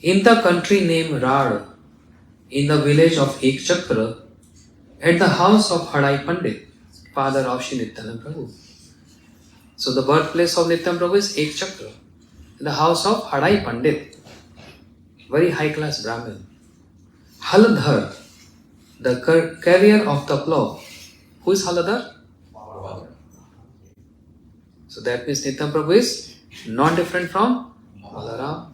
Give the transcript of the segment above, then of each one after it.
In the country named Rad, in the village of Ekchakra, at the house of Hadai Pandit, father of Shri Nityananda Prabhu. So the birthplace of Nityananda Prabhu is Ekchakra, in the house of Hadai Pandit, very high class Brahmin. Haladhar, the carrier of the plough. Who is Haladhar? So that means Nityananda Prabhu is not different from Balaram.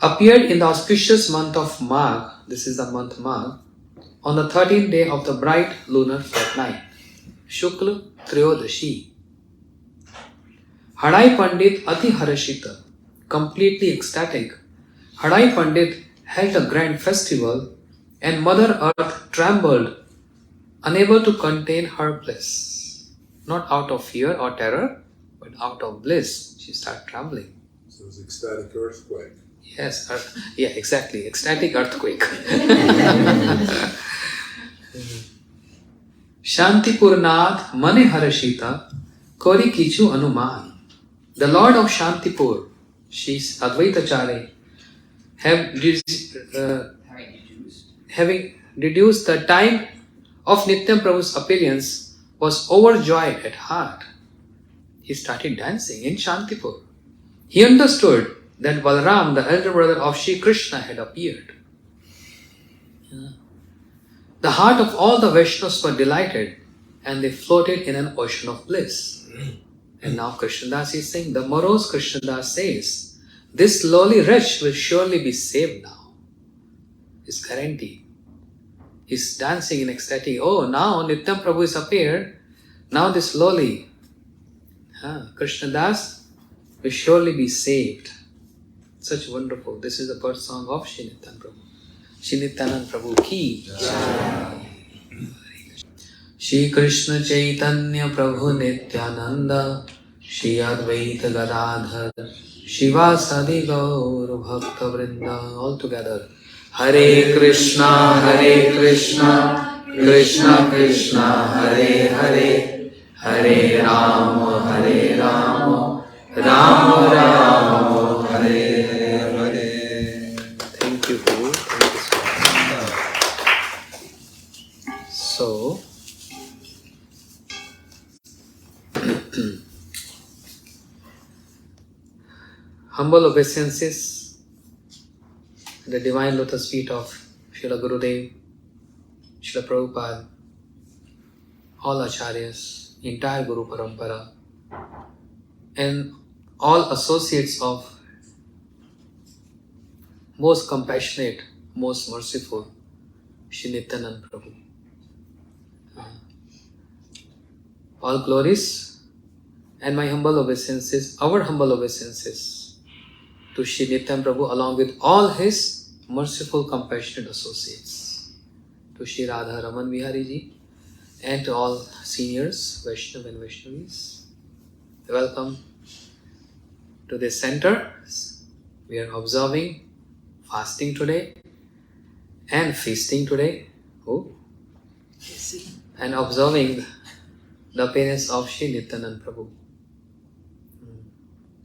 Appeared in the auspicious month of Magh, this is the month Magh, on the 13th day of the bright lunar fortnight, Shukla Trayodashi. Hadai Pandit Ati Harashita, completely ecstatic, Hadai Pandit held a grand festival and Mother Earth trembled, unable to contain her bliss. Not out of fear or terror, but out of bliss, she started trembling. So it was ecstatic earthquake. Yes, yeah, exactly, ecstatic earthquake. Shantipurnath Mane Harashita Kori Kichu Anuman. The Lord of Shantipur, she is Advaitachari, having deduced the time of Nityananda Prabhu's appearance, was overjoyed at heart. He started dancing in Shantipur. He understood that Balaram, the elder brother of Shri Krishna, had appeared. The heart of all the Vaishnavas were delighted and they floated in an ocean of bliss. And now Krishnadas is saying, the morose Krishnadas says, this lowly wretch will surely be saved now. It's guaranteed. He's dancing in ecstatic. Oh, now Nityananda Prabhu is appeared. Now this lowly Krishnadas will surely be saved. Such wonderful. This is the birth song of Shri Nityananda Prabhu. Shri Nityananda Prabhu ki Jai. Shri Krishna Chaitanya Prabhu Nityananda, Shri Advaita Gadadhar, Shivasadi Gaur Bhakta Vrinda. All together. Hare Krishna, Krishna Krishna, Hare Hare, Hare Rama, Rama Rama, Hare Hare. Thank you, Guru. Thank you so much. So, humble obeisances at the divine lotus feet of Srila Gurudev, Srila Prabhupada, all acharyas, entire Guru Parampara, and all associates of most compassionate, most merciful Shri Nityananda Prabhu. All glories and my humble obeisances, our humble obeisances to Shri Nityananda Prabhu along with all his merciful, compassionate associates. To Shri Radha Raman Bihari Ji and to all seniors, Vaishnav and Vaishnavis. Welcome to this center. We are observing fasting today and feasting today. And observing the appearance of Shri Nityananda Prabhu.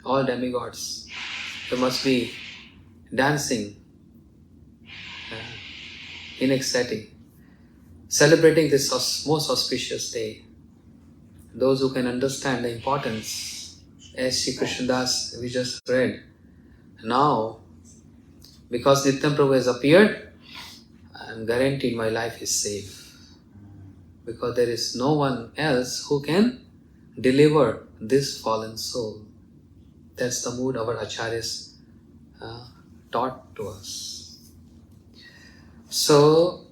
All demigods, they must be dancing in ecstatic, celebrating this most auspicious day. Those who can understand the importance, as Shri Krishnadas we just read, now because Nityananda Prabhu has appeared, I am guaranteed my life is safe. Because there is no one else who can deliver this fallen soul. That's the mood our acharyas taught to us. So,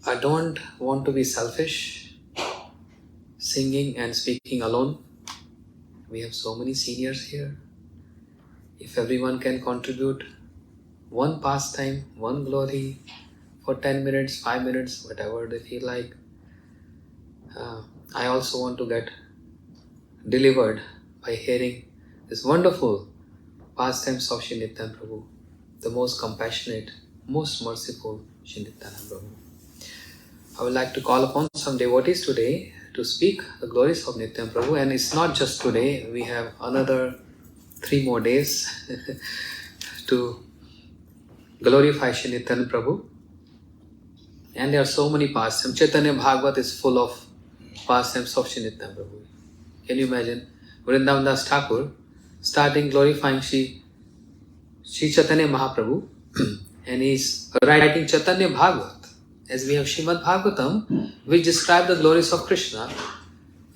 I don't want to be selfish, singing and speaking alone. We have so many seniors here. If everyone can contribute one pastime, one glory for 10 minutes, 5 minutes, whatever they feel like, I also want to get delivered by hearing this wonderful pastimes of Shri Nityananda Prabhu, the most compassionate, most merciful Shri Nityananda Prabhu. I would like to call upon some devotees today to speak the glories of Nityananda Prabhu, and it's not just today, we have another 3 more days to glorify Shri Nityananda Prabhu. And there are so many pastimes. Chaitanya Bhagvat is full of pastimes of Shri Nityananda Prabhu. Can you imagine? Vrindavan Das Thakur starting glorifying Shri Chaitanya Mahaprabhu and he's writing Chaitanya Bhagvat. As we have Srimad Bhagavatam, which describe the glories of Krishna,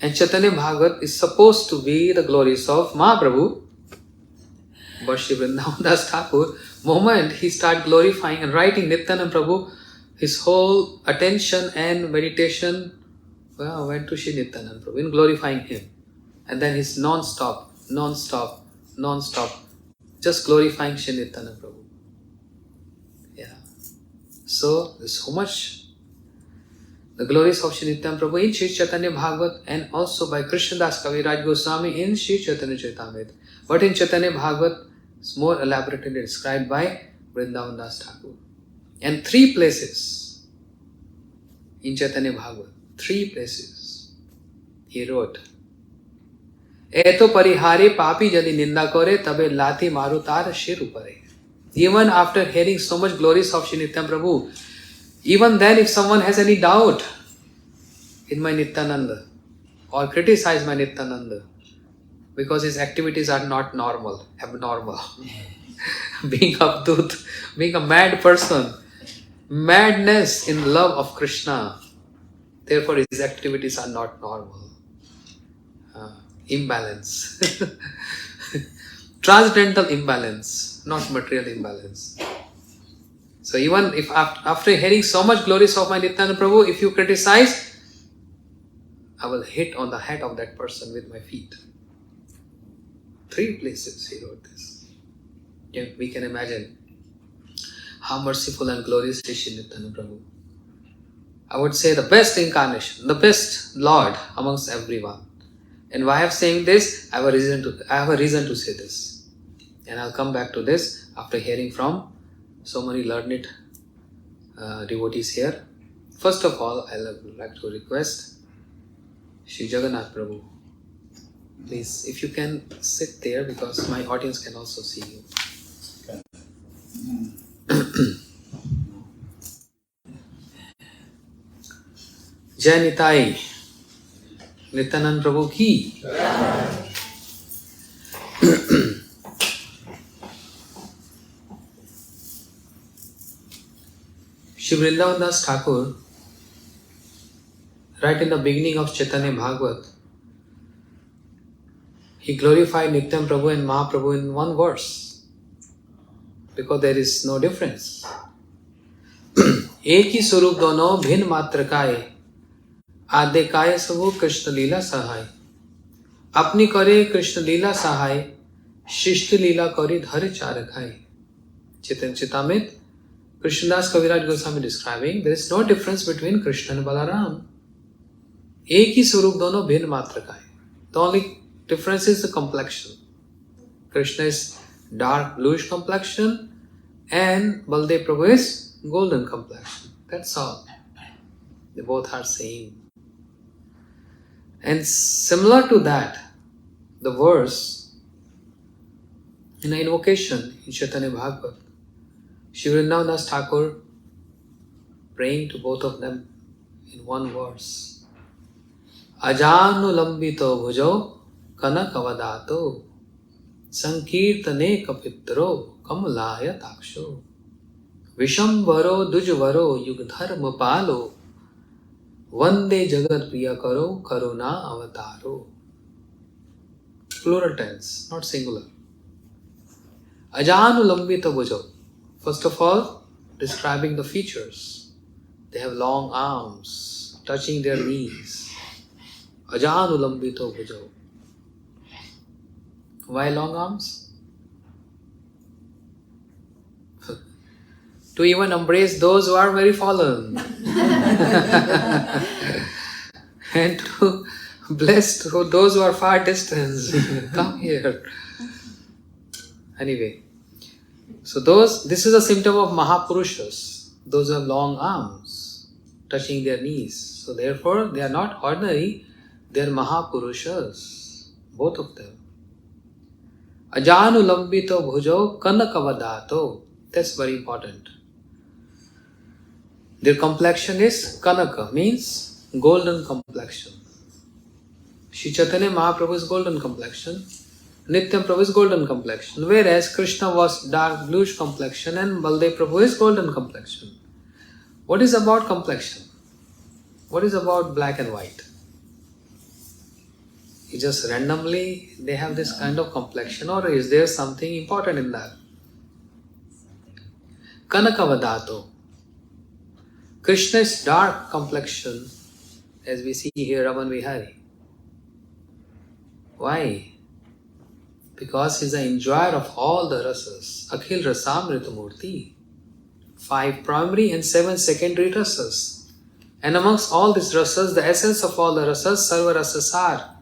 and Chaitanya Bhagvat is supposed to be the glories of Mahaprabhu. But Shri Vrindavan Das Thakur, moment he started glorifying and writing Nityananda Prabhu, his whole attention and meditation went to Shri Nityananda Prabhu in glorifying him. And then he's non-stop, just glorifying Shri Nityananda Prabhu. Yeah. So, there's so much the glories of Shri Nityananda Prabhu in Shri Chaitanya Bhagvat and also by Krishnadas Kaviraj Goswami in Shri Chaitanya Charitamrita. But in Chaitanya Bhagvat, it's more elaborately described by Vrindavan Das Thakur. And 3 places in Chaitanya Bhagvat, 3 places he wrote, Eto parihare papi jadi ninda kore tabe lati maru tar shir upare. Even after hearing so much glories of Shri Nityananda Prabhu, even then if someone has any doubt in my Nityananda or criticize my Nityananda because his activities are not normal, abnormal, being abdut, being a mad person, madness in love of Krishna, therefore his activities are not normal. Imbalance. Transcendental imbalance, not material imbalance. So even if after hearing so much glories of my Nityananda Prabhu, if you criticize, I will hit on the head of that person with my feet. 3 places he wrote this. Yeah, we can imagine how merciful and glorious is Shri Nityananda Prabhu. I would say the best incarnation, the best Lord amongst everyone. And why I am saying this, I have a reason to say this. And I'll come back to this after hearing from so many learned devotees here. First of all, I would like to request Shri Jagannath Prabhu. Please, if you can sit there because my audience can also see you. Jai Nitai, Nityananda Prabhu ki. Shri Vrindavan Das Thakur, right in the beginning of Chaitanya Bhagvat, he glorified Nityananda Prabhu and Mahaprabhu in one verse because there is no difference. एक ही स्वरूप दोनों भिन्न मात्र काय, आद्य काय सबो कृष्ण लीला सहाय, अपनी करे कृष्ण लीला सहाय, शिष्ट लीला करे धर चार खाय. Chaitanya Charitamrita, Krishnadas Kaviraj Goswami describing there is no difference between Krishna and Balaram. एक ही स्वरूप दोनों भिन्न मात्र काय. The only difference is the complexion. Krishna is dark bluish complexion and Baldev Prabhu is golden complexion. That's all. They both are same. And similar to that, the verse in the invocation in Chaitanya Bhagvat, Shri Vrindavan Das Thakur praying to both of them in one verse. Ajanu lambito bhujo kanakavadato sankirtane kapitro kamalaya taksho vishambaro dujvaro yugdharma palo vande jagat priya karo karuna avataro. Plural tense, not singular. Ajanu lambito bhujo. First of all, describing the features. They have long arms, touching their knees. Ajanu lambito bhujo. Why long arms? To even embrace those who are very fallen. And to bless those who are far distant. Come here. Anyway. So this is a symptom of Mahapurushas, those who have long arms, touching their knees. So therefore, they are not ordinary, they are Mahapurushas, both of them. Ajanulambito bhujo kanakavadato. That's very important. Their complexion is kanaka, means golden complexion. Shri Chaitanya Mahaprabhu is golden complexion. Nityam Prabhu is golden complexion. Whereas Krishna was dark bluish complexion and Baldev Prabhu is golden complexion. What is about complexion? What is about black and white? It's just randomly they have this kind of complexion, or is there something important in that? Kanakavadato. Krishna's dark complexion, as we see here, Raman Vihari. Why? Because he is the enjoyer of all the rasas. Akhil Rasamrita Murti. 5 primary and 7 secondary rasas. And amongst all these rasas, the essence of all the rasas, Sarva Rasasar,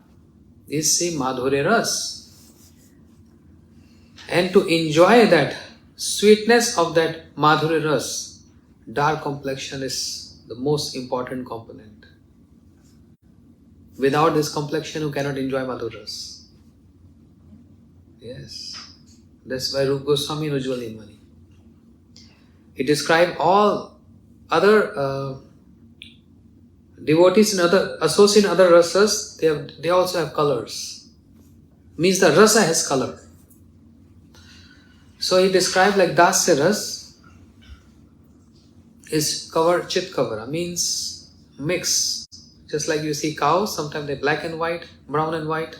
is the Madhurya Ras. And to enjoy that sweetness of that Madhurya Ras, dark complexion is the most important component. Without this complexion, you cannot enjoy Madhurya Ras. Yes. That's why Rupa Goswami usually in money. He described all other devotees and other associates in other rasas, they also have colors. Means the rasa has color. So he described like Dasya Ras is cover, chit kavara, means mix. Just like you see cows, sometimes they're black and white, brown and white.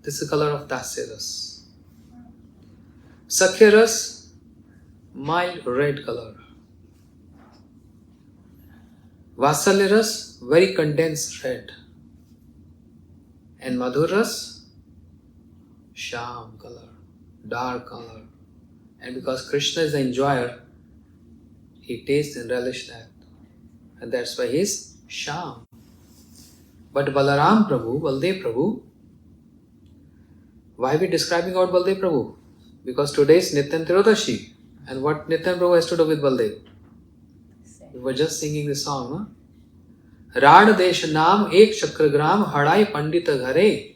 This is the color of Dasya Ras. Sakhya Ras, mild red color. Vatsalya Ras, very condensed red. And Madhur Ras, sham color, dark color. And because Krishna is the enjoyer, he tastes and relishes that. And that's why he is sham. But Balaram Prabhu, Baldev Prabhu, why are we describing about Baldev Prabhu? Because today is Nityananda Trayodashi. And what Nityananda Prabhu has to do with Baldev? We were just singing this song, no? Rad Desh Naam Ek Chakragram Hadai Pandita Ghare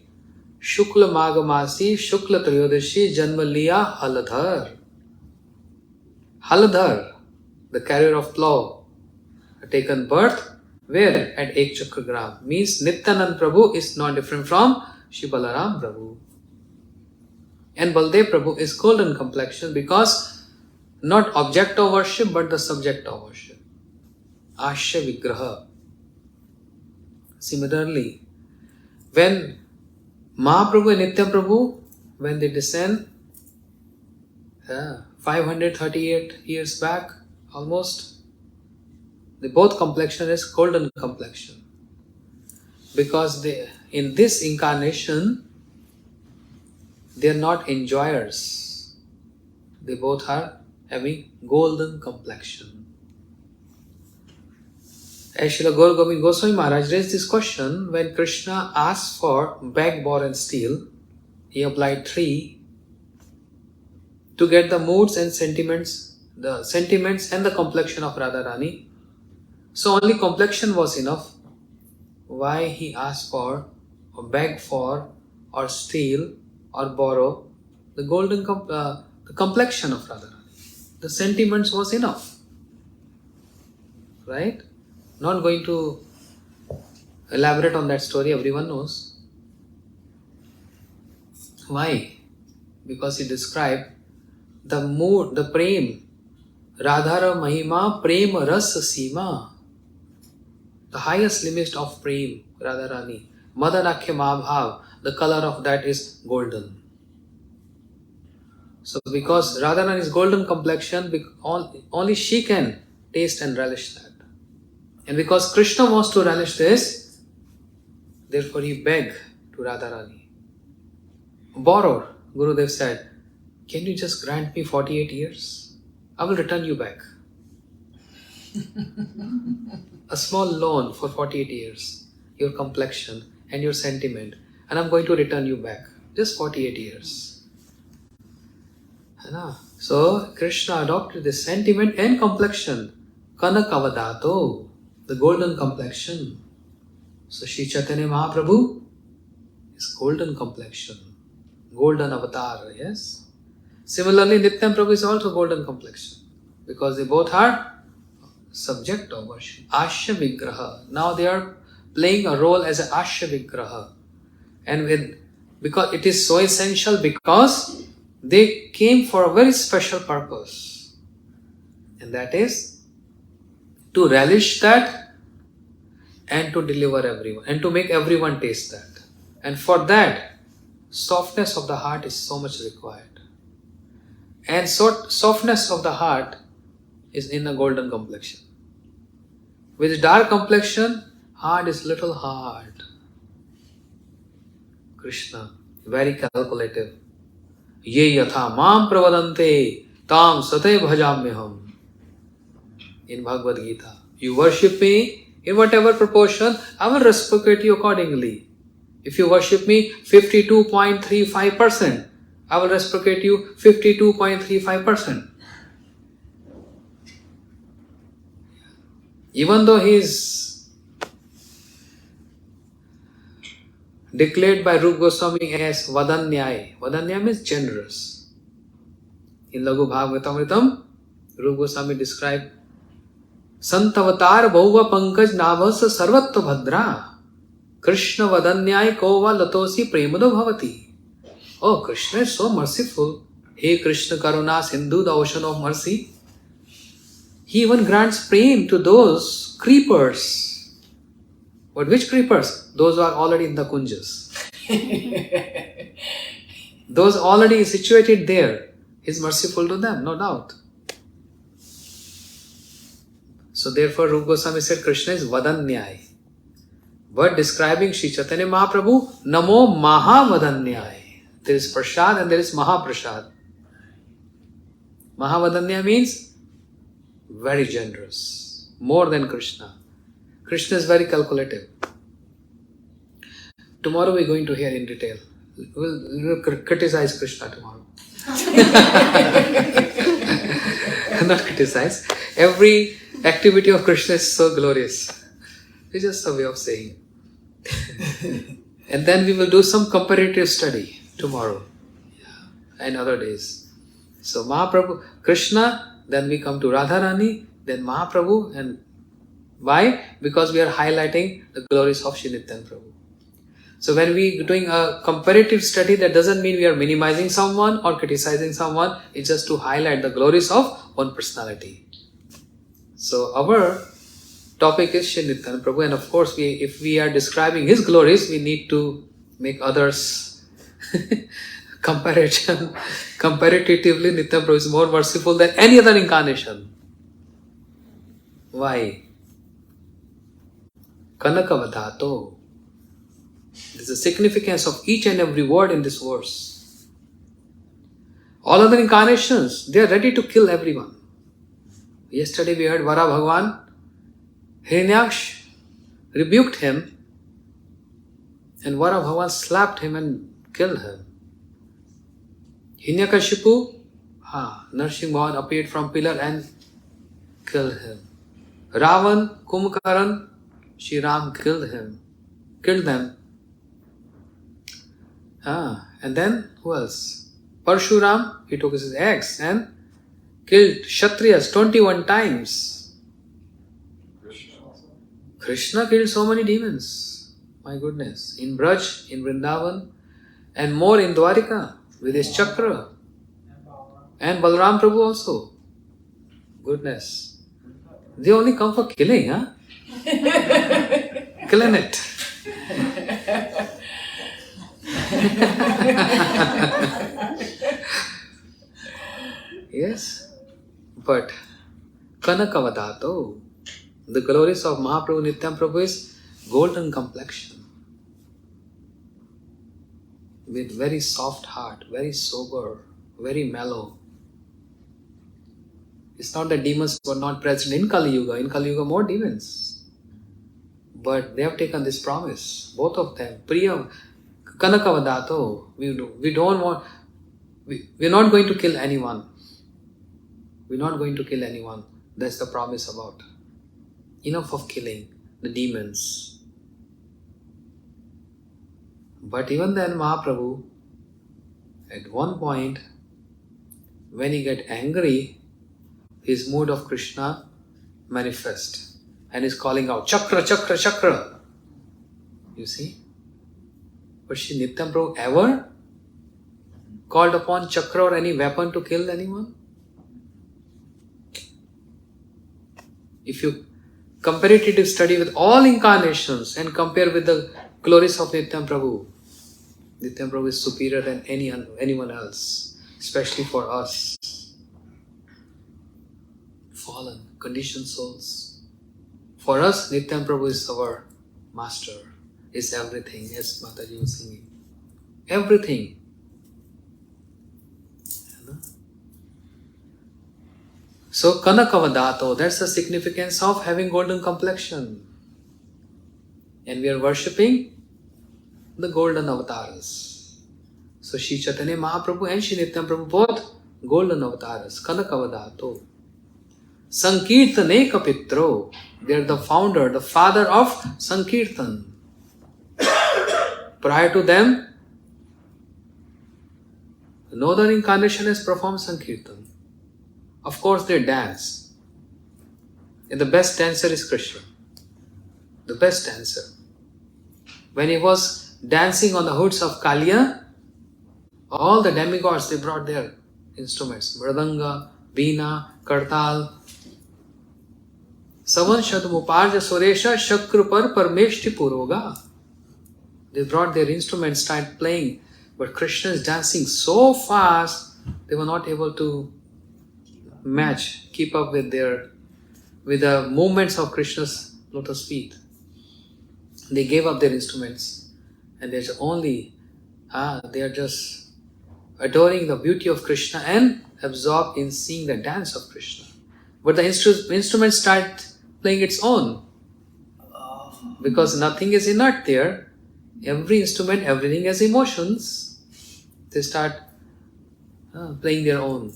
Shukla Magamasi Shukla Trayodashi Janma Liya Haladhar. Haladhar, the carrier of plough, had taken birth where? At Ek Chakragram. Means Nityananda Prabhu is not different from Shri Balaram Prabhu. And Baldev Prabhu is golden complexion because not object of worship but the subject of worship. Ashya Vigraha. Similarly, when Mahaprabhu and Nitya Prabhu, when they descend 538 years back almost, they both complexion is golden complexion. Because they, in this incarnation, they are not enjoyers. They both are having golden complexion. As Srila Gaur Govind Goswami Maharaj raised this question when Krishna asked for bag, bore and steel, he applied 3 to get the moods and sentiments, and the complexion of Radharani. So only complexion was enough. Why he asked for or beg for or steal or borrow the golden the complexion of Radharani? The sentiments was enough. Right? Not going to elaborate on that story, everyone knows. Why? Because he described the mood, the prem, Radhara Mahima Prema Rasa Sima, the highest limit of prem, Radharani. Madanakhya Mahabhav, the color of that is golden. So because Radharani is golden complexion, only she can taste and relish that. And because Krishna wants to relish this, therefore he begged to Radharani. Borrowed, Gurudev said, can you just grant me 48 years? I will return you back. A small loan for 48 years, your complexion and your sentiment, and I'm going to return you back. Just 48 years. So Krishna adopted this sentiment and complexion. Kanakavadato, the golden complexion. So Shri Chaitanya Mahaprabhu is golden complexion. golden avatar, yes. Similarly, Nityananda Prabhu is also golden complexion because they both are subject of worship. Asya Vigraha. Now they are playing a role as an Asya Vigraha. And because it is so essential because they came for a very special purpose. And that is to relish that and to deliver everyone and to make everyone taste that. And for that, softness of the heart is so much required. And softness of the heart is in a golden complexion. With dark complexion, heart is little hard. Krishna, very calculative. Ye yatha mam pravadante tam sate bhajamyaham. In Bhagavad Gita, you worship me in whatever proportion, I will reciprocate you accordingly. If you worship me 52.35%, I will reciprocate you 52.35%. Even though he is declared by Rupa Goswami as Vadanyaya. Vadanyaya means generous. In Lagu Bhagavatamritam, Rupa Goswami described Santavatar Bhauva Pankaj Navasa Sarvatva Bhadra Krishna Vadanyaya Kova Latosi Premado Bhavati. Oh, Krishna is so merciful. Hey Krishna Karuna Sindhu, the ocean of mercy. He even grants prem to those creepers. But which creepers? Those who are already in the kunjas. Those already situated there. He is merciful to them, no doubt. So therefore Rupa Goswami said Krishna is Vadanyaya. But describing Sri Chaitanya Mahaprabhu, Namo Mahavadanyaya. There is Prasad and there is Mahaprasad. Mahavadanyaya means very generous, more than Krishna. Krishna is very calculative. Tomorrow we are going to hear in detail. We'll criticize Krishna tomorrow. Not criticize. Every activity of Krishna is so glorious. It's just a way of saying. And then we will do some comparative study tomorrow and other days. So Mahaprabhu, Krishna, then we come to Radharani, then Mahaprabhu. And why? Because we are highlighting the glories of Sri Nityananda Prabhu. So when we are doing a comparative study, that doesn't mean we are minimizing someone or criticizing someone. It's just to highlight the glories of one personality. So our topic is Sri Nityananda Prabhu, and of course, if we are describing his glories, we need to make others comparatively. Nityananda Prabhu is more merciful than any other incarnation. Why? Kanakavadato. This is the significance of each and every word in this verse. All other incarnations, they are ready to kill everyone. Yesterday we heard Vara Bhagwan, Hiranyaksh rebuked him and Vara Bhagwan slapped him and killed him. Hiranyakashipu, Narsingh Bhavan appeared from pillar and killed him. Ravan, Kumbhakaran, Shri Ram killed them. And then who else? Parshuram, he took his axe and killed Kshatriyas 21 times. Krishna killed so many demons. My goodness. In Braj, in Vrindavan, and more in Dwarika with his chakra. And Balaram Prabhu also. Goodness. They only come for killing, Killing it. Yes. But Kanakavadato, the glories of Mahaprabhu Nityananda Prabhu is golden complexion. With very soft heart, very sober, very mellow. It's not that demons were not present in Kali Yuga. In Kali Yuga, more demons. But they have taken this promise, both of them. Priya, Kanakavadato, we're not going to kill anyone. We're not going to kill anyone. That's the promise about. Enough of killing the demons. But even then, Mahaprabhu, At one point, when he get angry, his mood of Krishna manifest and is calling out, Chakra, Chakra, Chakra. You see? But Sri Nityananda Prabhu ever called upon Chakra or any weapon to kill anyone? If you comparative study with all incarnations and compare with the glories of Nityananda Prabhu is superior than anyone else, especially for us, fallen, conditioned souls. For us, Nityananda Prabhu is our master, is everything, as Mataji was singing. Everything. So, Kanakavadato, that's the significance of having golden complexion. And we are worshipping the golden avatars. So, Shri Chaitanya Mahaprabhu and Shri Nityananda Prabhu both golden avatars, Kanakavadato. Sankirtane Kapitro, they are the founder, the father of Sankirtan. Prior to them, no other incarnation has performed Sankirtan. Of course, they dance. And the best dancer is Krishna. The best dancer. When he was dancing on the hoods of Kaliya, all the demigods, they brought their instruments. Mridanga, Veena, Kartal. Savan Shadmuparja Suresha Shakrupar Parmeshti Puroga. They brought their instruments, started playing. But Krishna is dancing so fast, they were not able to keep up with the movements of Krishna's lotus feet. They gave up their instruments and they are just adoring the beauty of Krishna and absorbed in seeing the dance of Krishna. But the instrument start playing its own, because nothing is inert there. Every instrument, everything has emotions. They start playing their own.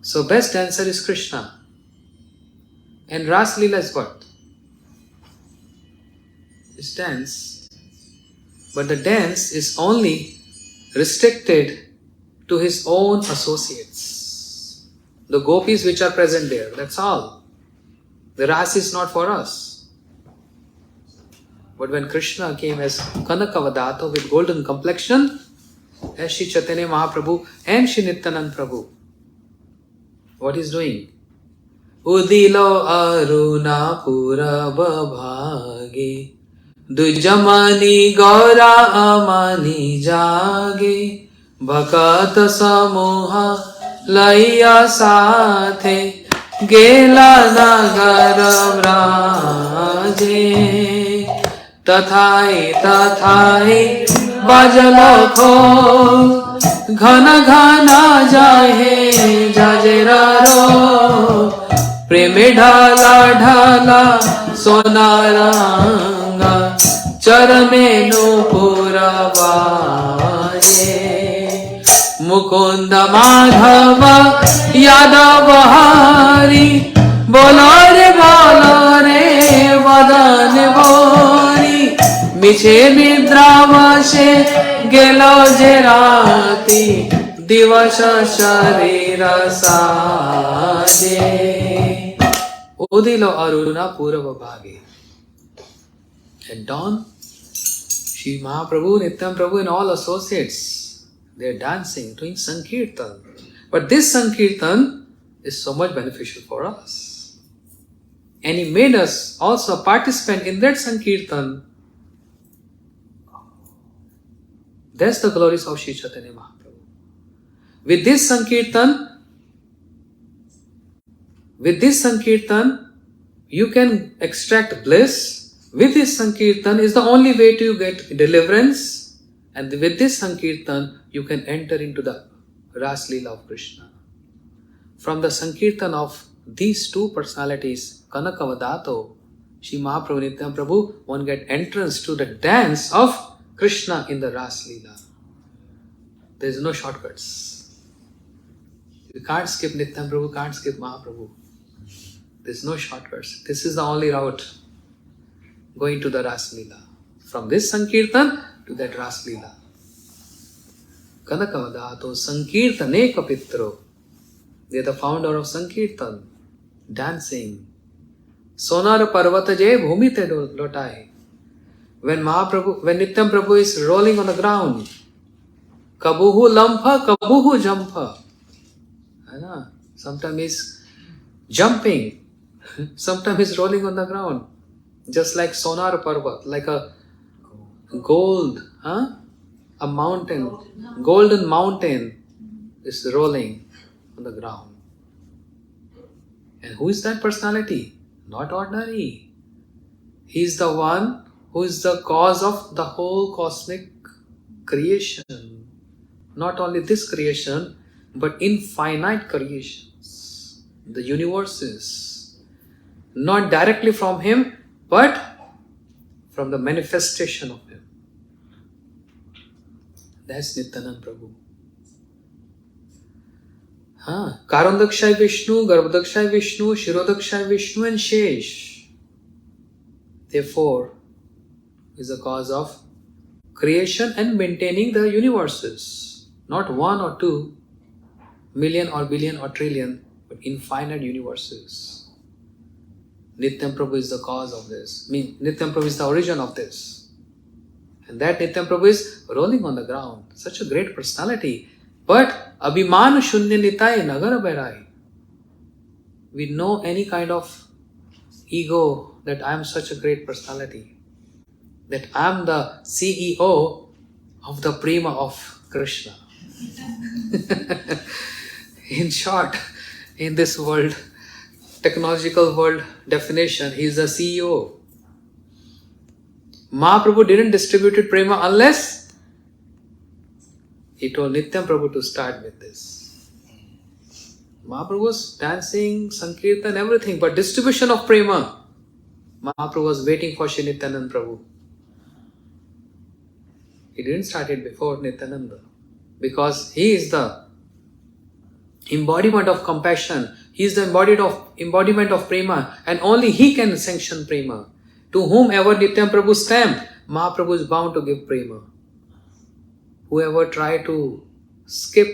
So best dancer is Krishna. And Ras Leela is what? It's dance. But the dance is only restricted to his own associates. The gopis which are present there, that's all. The Ras is not for us. But when Krishna came as Kanakavadato with golden complexion, as Shri Chaitanya Mahaprabhu and Shri Nityananda Prabhu, what is doing? Udilo aruna pura babhage, dujamani gaura amani jage, bhakat samoha laya sathe, gela nagar vraje, tathai bajalo kho, घना घना जाहे जाजेरारो, प्रेमे ढाला ढाला सोनारंगा, चरमे नूपुरा बाजे, मुकुंद माधव यादव हारी, बोलो रे वदन भोरी, मिछे निद्रावशे गेलो जे राती, दिवस शरीर साजे, उदिलो अरुणा पूर्व भागे. At dawn, Shri Mahaprabhu, Nityananda Prabhu and all associates, they are dancing, doing Sankirtan. But this Sankirtan is so much beneficial for us. And he made us also a participant in that Sankirtan. That's the glories of Shri Chaitanya Mahaprabhu. With this Sankirtan, you can extract bliss. With this Sankirtan is the only way to get deliverance. And with this Sankirtan, you can enter into the Ras Leela of Krishna. From the Sankirtan of these two personalities, Kanakavadato, Shri Mahaprabhu, Nityananda Prabhu, one get entrance to the dance of Krishna in the Ras Leela. There is no shortcuts. You can't skip Nityananda Prabhu, can't skip Mahaprabhu. There is no shortcuts. This is the only route going to the Ras Leela. From this Sankirtan to that Ras Leela. Kanakavadato Sankirtane Kapitro. They are the founder of Sankirtan, dancing. Sonar Parvataje Bhumite Lotai. When Nityam Prabhu is rolling on the ground, Kabuhu Lampa, Kabuhu Jampa. Sometimes he's jumping, sometimes he's rolling on the ground. Just like Sonar Parvat, like a gold, a mountain, golden mountain is rolling on the ground. And who is that personality? Not ordinary. He is the one who is the cause of the whole cosmic creation. Not only this creation, but infinite creations, the universes. Not directly from him, but from the manifestation of him. That's Nityananda Prabhu. Karandakshay Vishnu, Garbhadakshay Vishnu, Shirodakshay Vishnu and Shesh. Therefore, is the cause of creation and maintaining the universes. Not 1 or 2 million or billion or trillion, but infinite universes. Nityam Prabhu is the cause of this. Nityam Prabhu is the origin of this. And that Nityam Prabhu is rolling on the ground. Such a great personality. But Abhiman Shunya Nitai Nagara Berai. We know any kind of ego that I am such a great personality. That I am the CEO of the Prema of Krishna. In short, in this world, technological world definition, he is the CEO. Mahaprabhu didn't distribute Prema unless he told Nityam Prabhu to start with this. Mahaprabhu was dancing, Sankirtan, everything, but distribution of Prema, Mahaprabhu was waiting for Shri Nityananda Prabhu. He didn't start it before Nityananda because he is the embodiment of compassion. He is the embodiment of Prema, and only he can sanction Prema. To whomever Nityam Prabhu stamp, Mahaprabhu is bound to give Prema. Whoever try to skip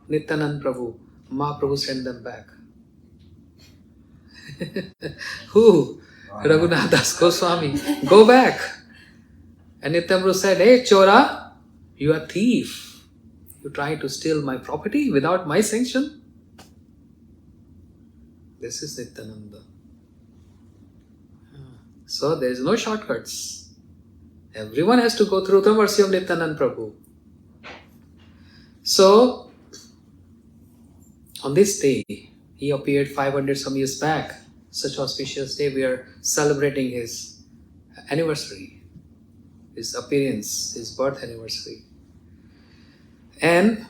Nityananda Prabhu, Mahaprabhu send them back. Who? Raghunath Das Goswami. Go back. And Nityam Prabhu said, "Hey Chora, you are a thief. You try to steal my property without my sanction?" This is Nityananda. So there is no shortcuts. Everyone has to go through the mercy of Nityananda Prabhu. So, on this day, he appeared 500 some years back. Such auspicious day, we are celebrating his anniversary, his appearance, his birth anniversary. And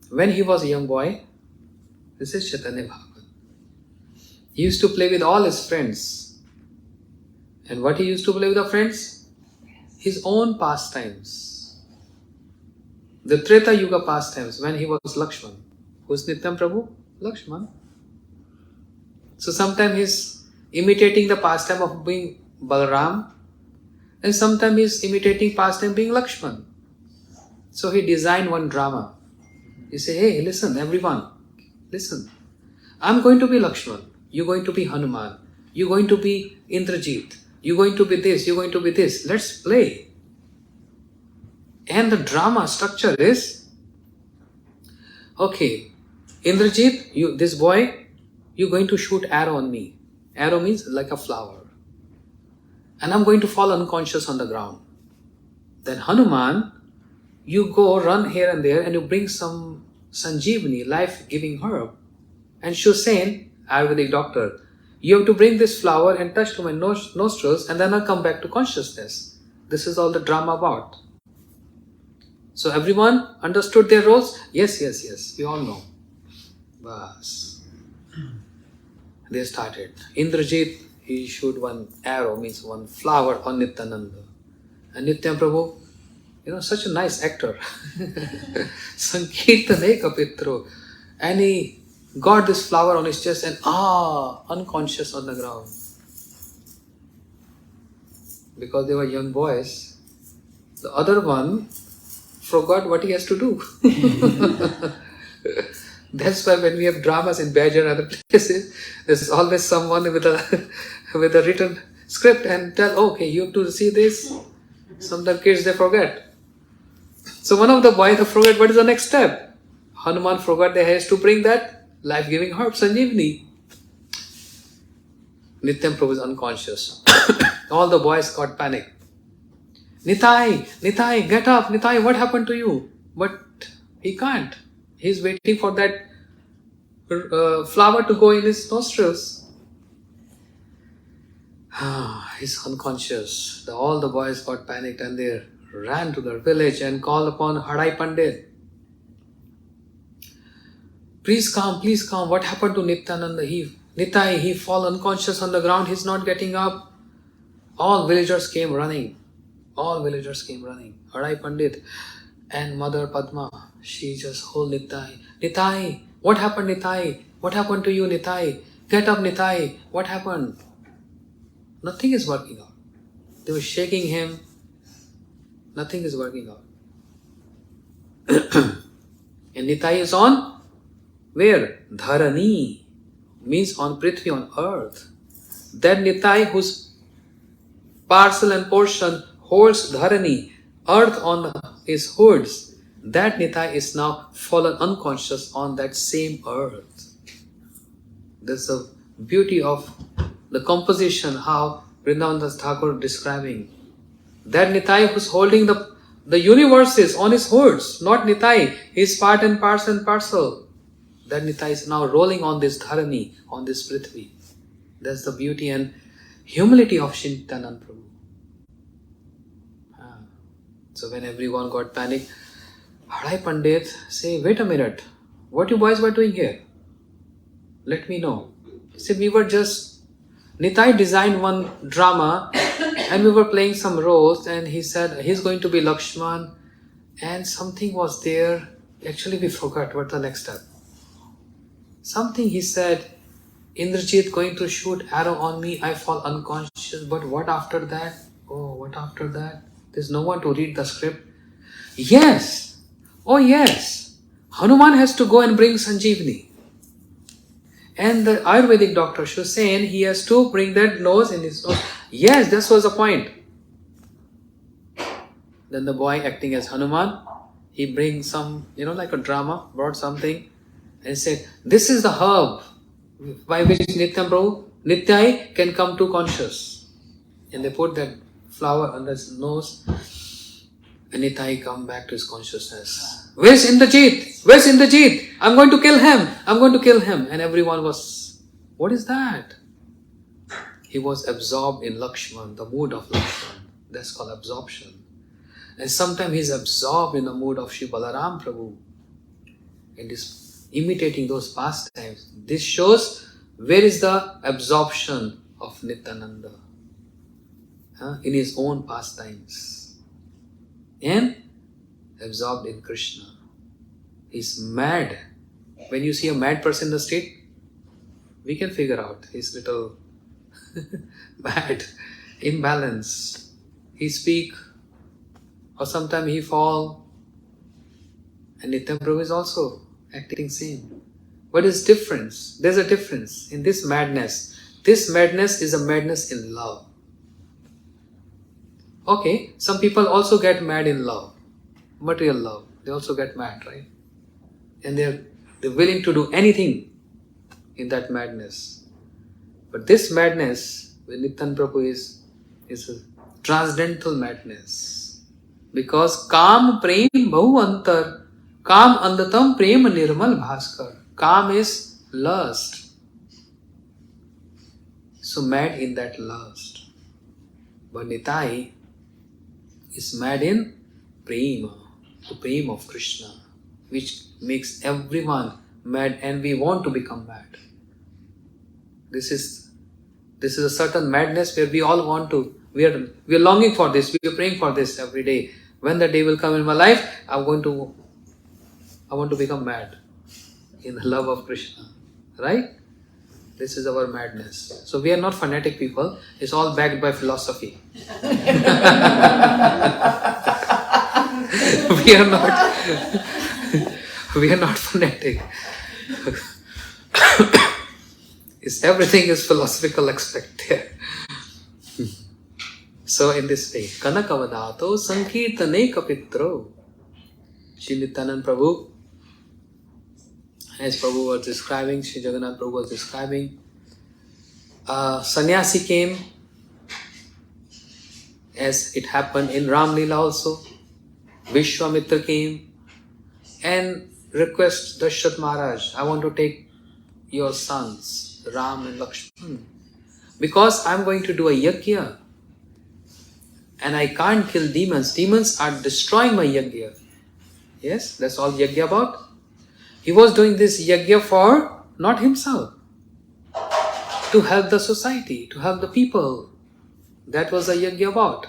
when he was a young boy, this is Chaitanya Bhagavat. He used to play with all his friends. And what he used to play with the friends? His own pastimes. The Treta Yuga pastimes when he was Lakshman. Who's Nityam Prabhu? Lakshman. So sometimes he's imitating the pastime of being Balaram, and sometimes he's imitating pastime being Lakshman. So he designed one drama. He said, "Hey, listen, everyone, listen. I'm going to be Lakshman. You're going to be Hanuman. You're going to be Indrajit. You're going to be this. You're going to be this. Let's play." And the drama structure is, okay, Indrajit, this boy, you're going to shoot arrow on me. Arrow means like a flower. And I'm going to fall unconscious on the ground. Then Hanuman, you go run here and there and you bring some Sanjeevani, life-giving herb. And Shusain, Ayurvedic doctor, you have to bring this flower and touch to my nostrils and then I'll come back to consciousness. This is all the drama about. So everyone understood their roles? Yes, we all know. Bas. They started. Indrajit, he shoot one arrow, means one flower on Nityananda. And Nityam Prabhu, such a nice actor. Sankirtane Kapitro. And he got this flower on his chest and unconscious on the ground. Because they were young boys. The other one forgot what he has to do. That's why when we have dramas in Bajar and other places, there's always someone with a with a written script and tell, okay, you have to see this. Sometimes kids, they forget. So one of the boys forget what is the next step. Hanuman forgot that he has to bring that life-giving herb, Sanjeevani. Nityam Prabhu is unconscious. All the boys got panic. Nitai, get up. Nitai, what happened to you? But he can't. He's waiting for that flower to go in his nostrils. He's unconscious. All the boys got panicked and they ran to their village and called upon Harai Pandit. Please come. What happened to Nityananda? Nitai, he fall unconscious on the ground. He's not getting up. All villagers came running. Harai Pandit and Mother Padma, she just hold Nitai. Nitai, what happened, Nitai? What happened to you, Nitai? Get up, Nitai. What happened? Nothing is working out. They were shaking him. Nothing is working out. And Nitai is on where? Dharani, means on Prithvi, on earth. That Nitai whose parcel and portion holds Dharani, earth on his hoods, that Nitai is now fallen unconscious on that same earth. There's the beauty of the composition, how Vrindavan Das Thakur describing. That Nitai who's holding the universes on his hoods, not Nitai, his part and parcel. That Nitai is now rolling on this Dharani, on this Prithvi. That's the beauty and humility of Nityananda Prabhu. So when everyone got panicked, Harai Pandit say, wait a minute, what you boys were doing here? Let me know. He said, Nitai designed one drama and we were playing some roles and he said he's going to be Lakshman and something was there. Actually we forgot what the next step. Something he said, Indrajit going to shoot arrow on me, I fall unconscious, but what after that? Oh, what after that? There's no one to read the script. Yes! Oh yes! Hanuman has to go and bring Sanjeevani. And the Ayurvedic doctor was saying he has to bring that nose in his nose. Yes, this was the point. Then the boy acting as Hanuman, he brings some, like a drama, brought something and said, this is the herb by which Nityai can come to conscious. And they put that flower under his nose and Nitai come back to his consciousness. Where's Indrajit? I'm going to kill him. And everyone was, what is that? He was absorbed in Lakshman, the mood of Lakshman. That's called absorption. And sometimes he's absorbed in the mood of Shri Balaram Prabhu. And is imitating those pastimes. This shows where is the absorption of Nityananda. In his own pastimes. And absorbed in Krishna. He's mad. When you see a mad person in the street, we can figure out he's little bad, imbalanced. He speak, or sometimes he fall. And Nityananda Prabhu is also acting same. What is difference? There's a difference in this madness. This madness is a madness in love. Okay, some people also get mad in love, material love. They also get mad, right? And they're willing to do anything in that madness. But this madness with Nityananda Prabhu is a transcendental madness. Because Kam Prem Bahu Antar, Kam Andatam Prem Nirmal Bhaskar. Kam is lust. So mad in that lust. But Nitai is mad in Prema, the Prema of Krishna, which makes everyone mad and we want to become mad. This is a certain madness where we all want to, we are longing for this, we are praying for this every day. When the day will come in my life, I want to become mad in the love of Krishna. Right? This is our madness. So we are not fanatic people. It's all backed by philosophy. We are not, we are not fanatic. Everything is philosophical aspect there. So in this way, Kanakavadato Sankirtane Kapitro. Sri Nityananda Prabhu, as Prabhu was describing, Sri Jagannath Prabhu was describing, sannyasi came, as it happened in Ram Leela also. Vishwamitra came and request Dashrath Maharaj, I want to take your sons, Ram and Lakshman, because I am going to do a yajna and I can't kill demons. Demons are destroying my yajna. Yes, that's all yajna about. He was doing this yajna for not himself, to help the society, to help the people. That was a yajna about.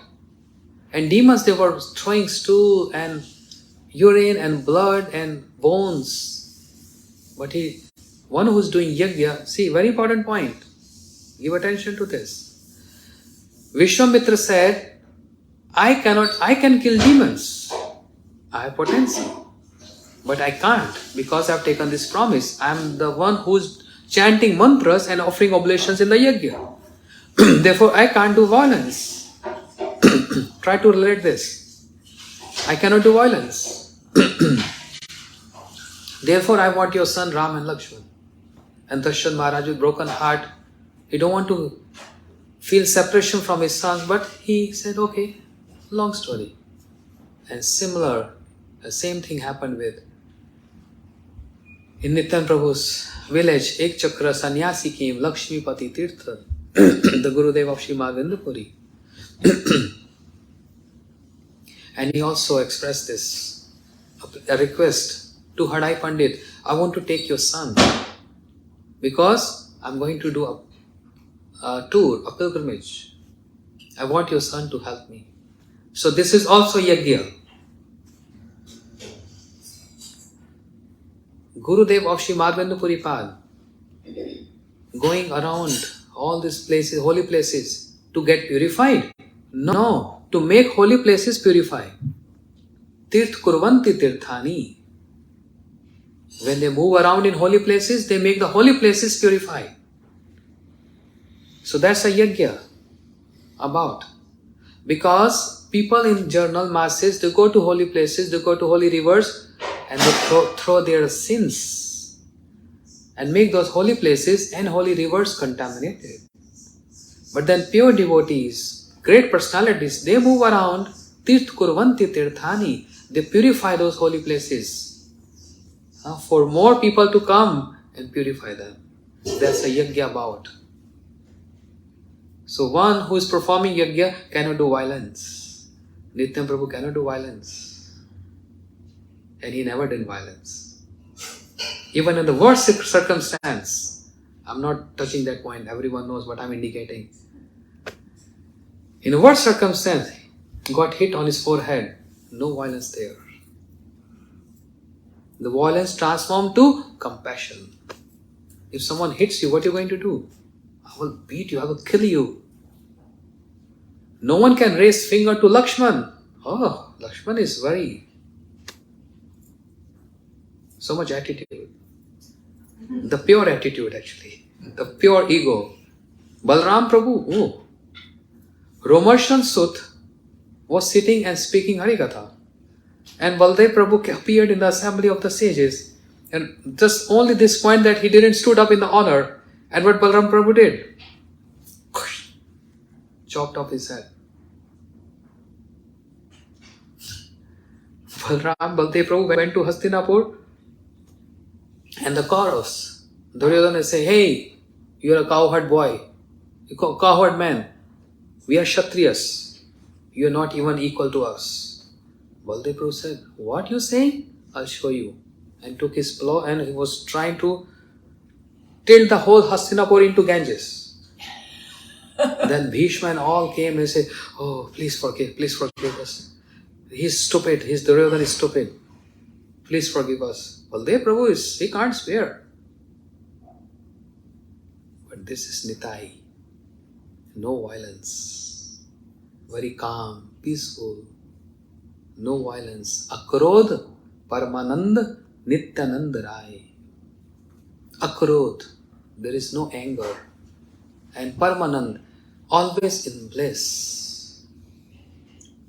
And demons, they were throwing stool and urine and blood and bones. But one who's doing yajna, see, very important point. Give attention to this. Vishwamitra said, I can kill demons. I have potential. But I can't, because I have taken this promise. I am the one who's chanting mantras and offering oblations in the yajna. Therefore, I can't do violence. Try to relate this. I cannot do violence. Therefore, I want your son Ram and Lakshman. And Dashrath Maharaj with broken heart, he don't want to feel separation from his sons, but he said, okay, long story. And similar, the same thing happened with in Nityananda Prabhu's village. Ek Chakra sannyasi came, Lakshmipati Tirtha, the Gurudev of Srimad Vindapuri. And he also expressed this, a request to Hadai Pandit, I want to take your son because I'm going to do a tour, a pilgrimage. I want your son to help me. So this is also yajna. Gurudev of Srimad Vindapuri Pad, going around all these places, holy places, to get purified? No, to make holy places purify. Tirth kurvanti tirthani. When they move around in holy places, they make the holy places purify. So that's a yajna about. Because people in general masses, they go to holy places, they go to holy rivers, and they throw their sins and make those holy places and holy rivers contaminated. But then pure devotees, great personalities, they move around, tirth kurvanti tirthani, they purify those holy places for more people to come and purify them. That's a yajna about. So one who is performing yajna cannot do violence. Nityananda Prabhu cannot do violence. And he never did violence. Even in the worst circumstance, I'm not touching that point, everyone knows what I'm indicating. In the worst circumstance, he got hit on his forehead, no violence there. The violence transformed to compassion. If someone hits you, what are you going to do? I will beat you, I will kill you. No one can raise finger to Lakshman. Oh, Lakshman is very... so much attitude. The pure attitude actually. The pure ego. Balram Prabhu, oh. Romarshan Sut was sitting and speaking harikatha. And Baldev Prabhu appeared in the assembly of the sages. And just only this point that he didn't stood up in the honor. And what Balram Prabhu did? Chopped off his head. Baldev Prabhu went to Hastinapur. And the Kauravas, Duryodhana say, hey, you are a cowherd boy. You are a cowherd man. We are Kshatriyas. You are not even equal to us. Baldev Prabhu said, what you say? I'll show you. And took his plow and he was trying to tilt the whole Hastinapur into Ganges. Then Bhishma and all came and said, oh, please forgive us. He's stupid. Duryodhana is stupid. Please forgive us. Baldev Prabhu he can't spare. But this is Nitai. No violence. Very calm, peaceful. No violence. Akrodh Paramanand Nityananda Rai. Akrodh. There is no anger. And Paramanand. Always in bliss.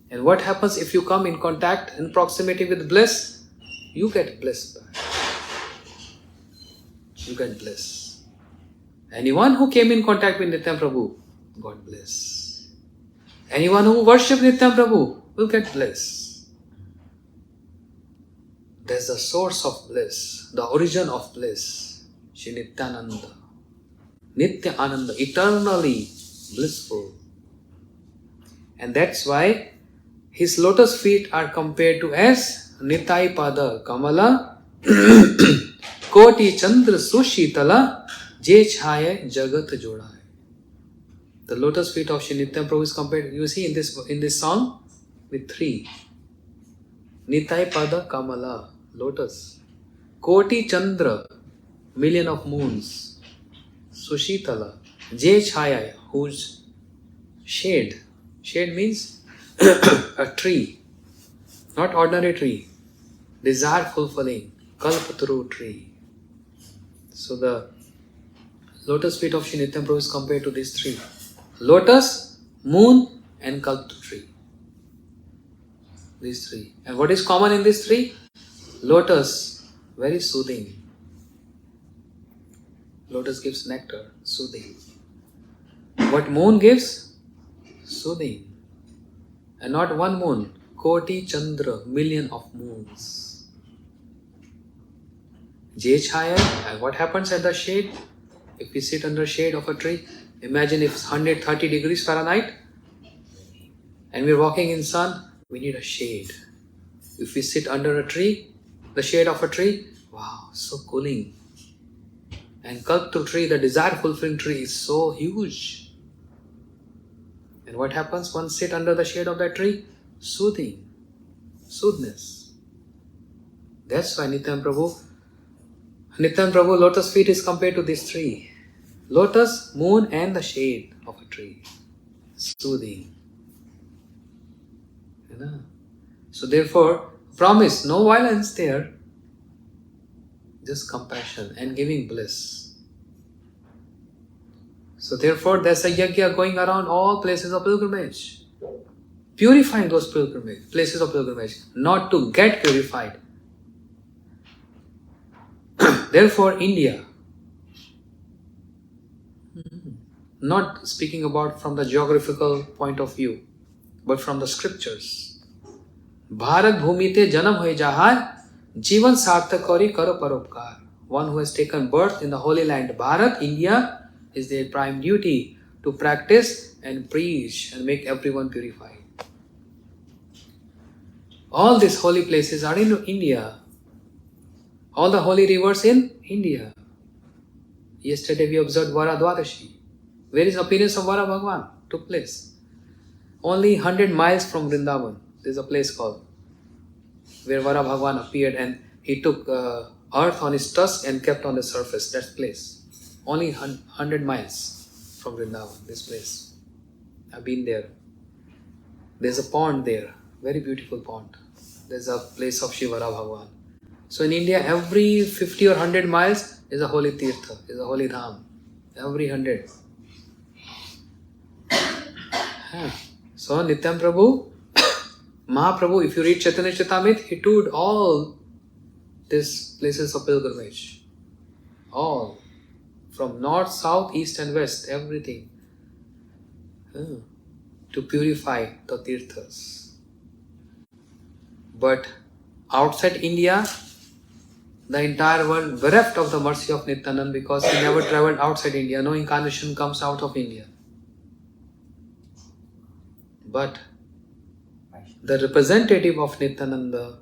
And what happens if you come in contact and proximity with bliss? You get bliss back. You get bliss. Anyone who came in contact with Nityananda Prabhu got bliss. Anyone who worships Nityananda Prabhu will get bliss. There's the source of bliss, the origin of bliss, Shri Nityananda. Nitya Ananda, eternally blissful. And that's why his lotus feet are compared to as Nitai Pada Kamala Koti Chandra Sushitala Je Chhaye Jagat Jodai. The lotus feet of Shri Nityananda Prabhu is compared, you see in this song, with three. Nitai Pada Kamala, lotus. Koti Chandra, million of moons. Sushitala, Je Chhaya, whose shade. Shade means a tree, not ordinary tree. Desire fulfilling, Kalpataru tree. So the lotus feet of Shri Nityananda Prabhu is compared to these three. Lotus, moon and Kalpataru tree. These three. And what is common in these three? Lotus, very soothing. Lotus gives nectar, soothing. What moon gives? Soothing. And not one moon, Koti Chandra, million of moons. Je Chhaya, and what happens at the shade? If we sit under shade of a tree, imagine if it's 130 degrees Fahrenheit and we're walking in sun, we need a shade. If we sit under a tree, the shade of a tree, wow, so cooling. And Kalpataru tree, the desire fulfilling tree, is so huge. And what happens once sit under the shade of that tree? Soothing, soothness. That's why Nityananda Prabhu lotus feet is compared to these three. Lotus, moon and the shade of a tree. Soothing. You know? So therefore, promise, no violence there. Just compassion and giving bliss. So therefore, there's a yajna going around all places of pilgrimage. Purifying those places of pilgrimage, not to get purified. Therefore, India, not speaking about from the geographical point of view, but from the scriptures. Bharat bhumite janam hoye jahar, jivan sarthak kari karo paropkar. One who has taken birth in the holy land, Bharat, India, is their prime duty to practice and preach and make everyone purified. All these holy places are in India. All the holy rivers in India. Yesterday we observed Varadwadashi. Where is appearance of Vara Bhagwan took place? Only 100 miles from Vrindavan. There is a place called where Vara Bhagwan appeared and he took earth on his tusk and kept on the surface. That place. Only 100 miles from Vrindavan, this place. I've been there. There's a pond there. Very beautiful pond. There's a place of Shivara Bhagwan. So in India, every 50 or 100 miles is a holy tirtha, is a holy dham. Every 100. So Nityananda Prabhu, Mahaprabhu, if you read Chaitanya Charitamrita, he toured all these places of pilgrimage. All. From north, south, east and west, everything. To purify the tirthas. But outside India, the entire world bereft of the mercy of Nityananda because he never travelled outside India. No incarnation comes out of India. But the representative of Nityananda,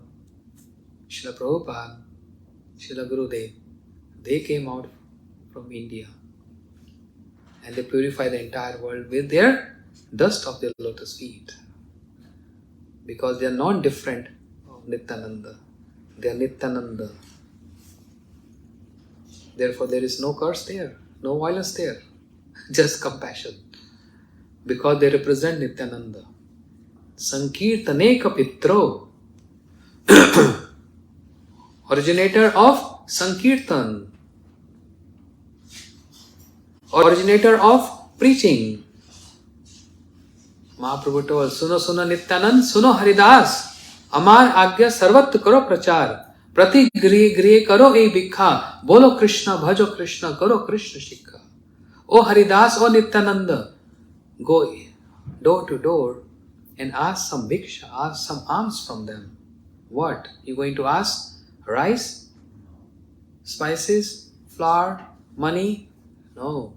Srila Prabhupada, Srila Gurudev, they came out from India and they purify the entire world with their dust of their lotus feet. Because they are not different of Nityananda. They are Nityananda. Therefore there is no curse there, no violence there, just compassion. Because they represent Nityananda. Sankirtaneka pitro originator of Sankirtan, originator of preaching. Mahaprabhu told, Suno Suno Nityananda, Suno Haridas, Amar Agya Sarvat Karo Prachar, Prati Grihe Grihe Karo E Bhikha, Bolo Krishna, Bhajo Krishna, Karo Krishna Shikha. O Haridas, O Nityananda, go door to door and ask some bhiksha, ask some alms from them. What? You going to ask? Rice? Spices? Flour? Money? No.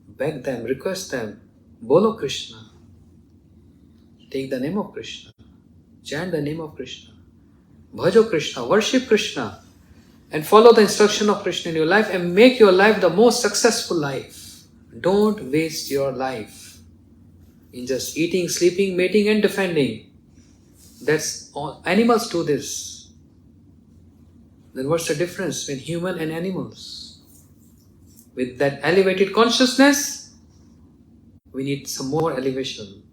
Beg them, request them. Bolo Krishna. Take the name of Krishna. Chant the name of Krishna. Bhajo Krishna. Worship Krishna. And follow the instruction of Krishna in your life and make your life the most successful life. Don't waste your life in just eating, sleeping, mating and defending. That's all. Animals do this. Then what's the difference between human and animals? With that elevated consciousness, we need some more elevation.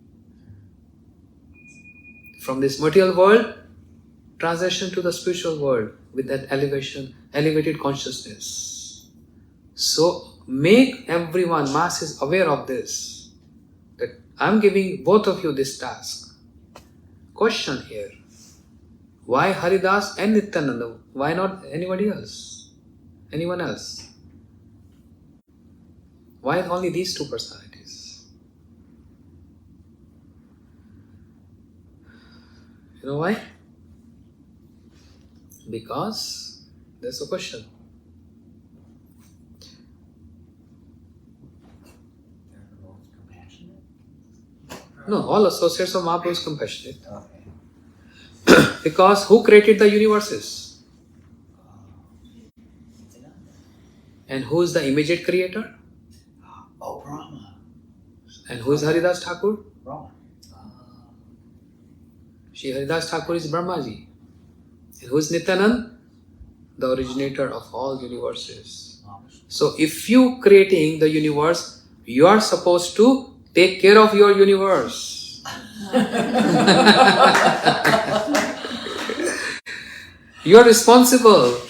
From this material world, transition to the spiritual world with that elevation, elevated consciousness. So make everyone, masses, aware of this. That I'm giving both of you this task. Question here. Why Haridas and Nityananda? Why not anybody else? Anyone else? Why only these two personalities? You know why? Because there's a question. They're both compassionate? No, all associates of Mahaprabhu is compassionate. Okay. Because who created the universes? And who is the immediate creator? Oh, Brahma. And who is Haridas Thakur? Brahma. Shri Haridas Thakur is Brahmaji. And who is Nityananda? The originator of all universes. So if you creating the universe, you are supposed to take care of your universe. You are responsible.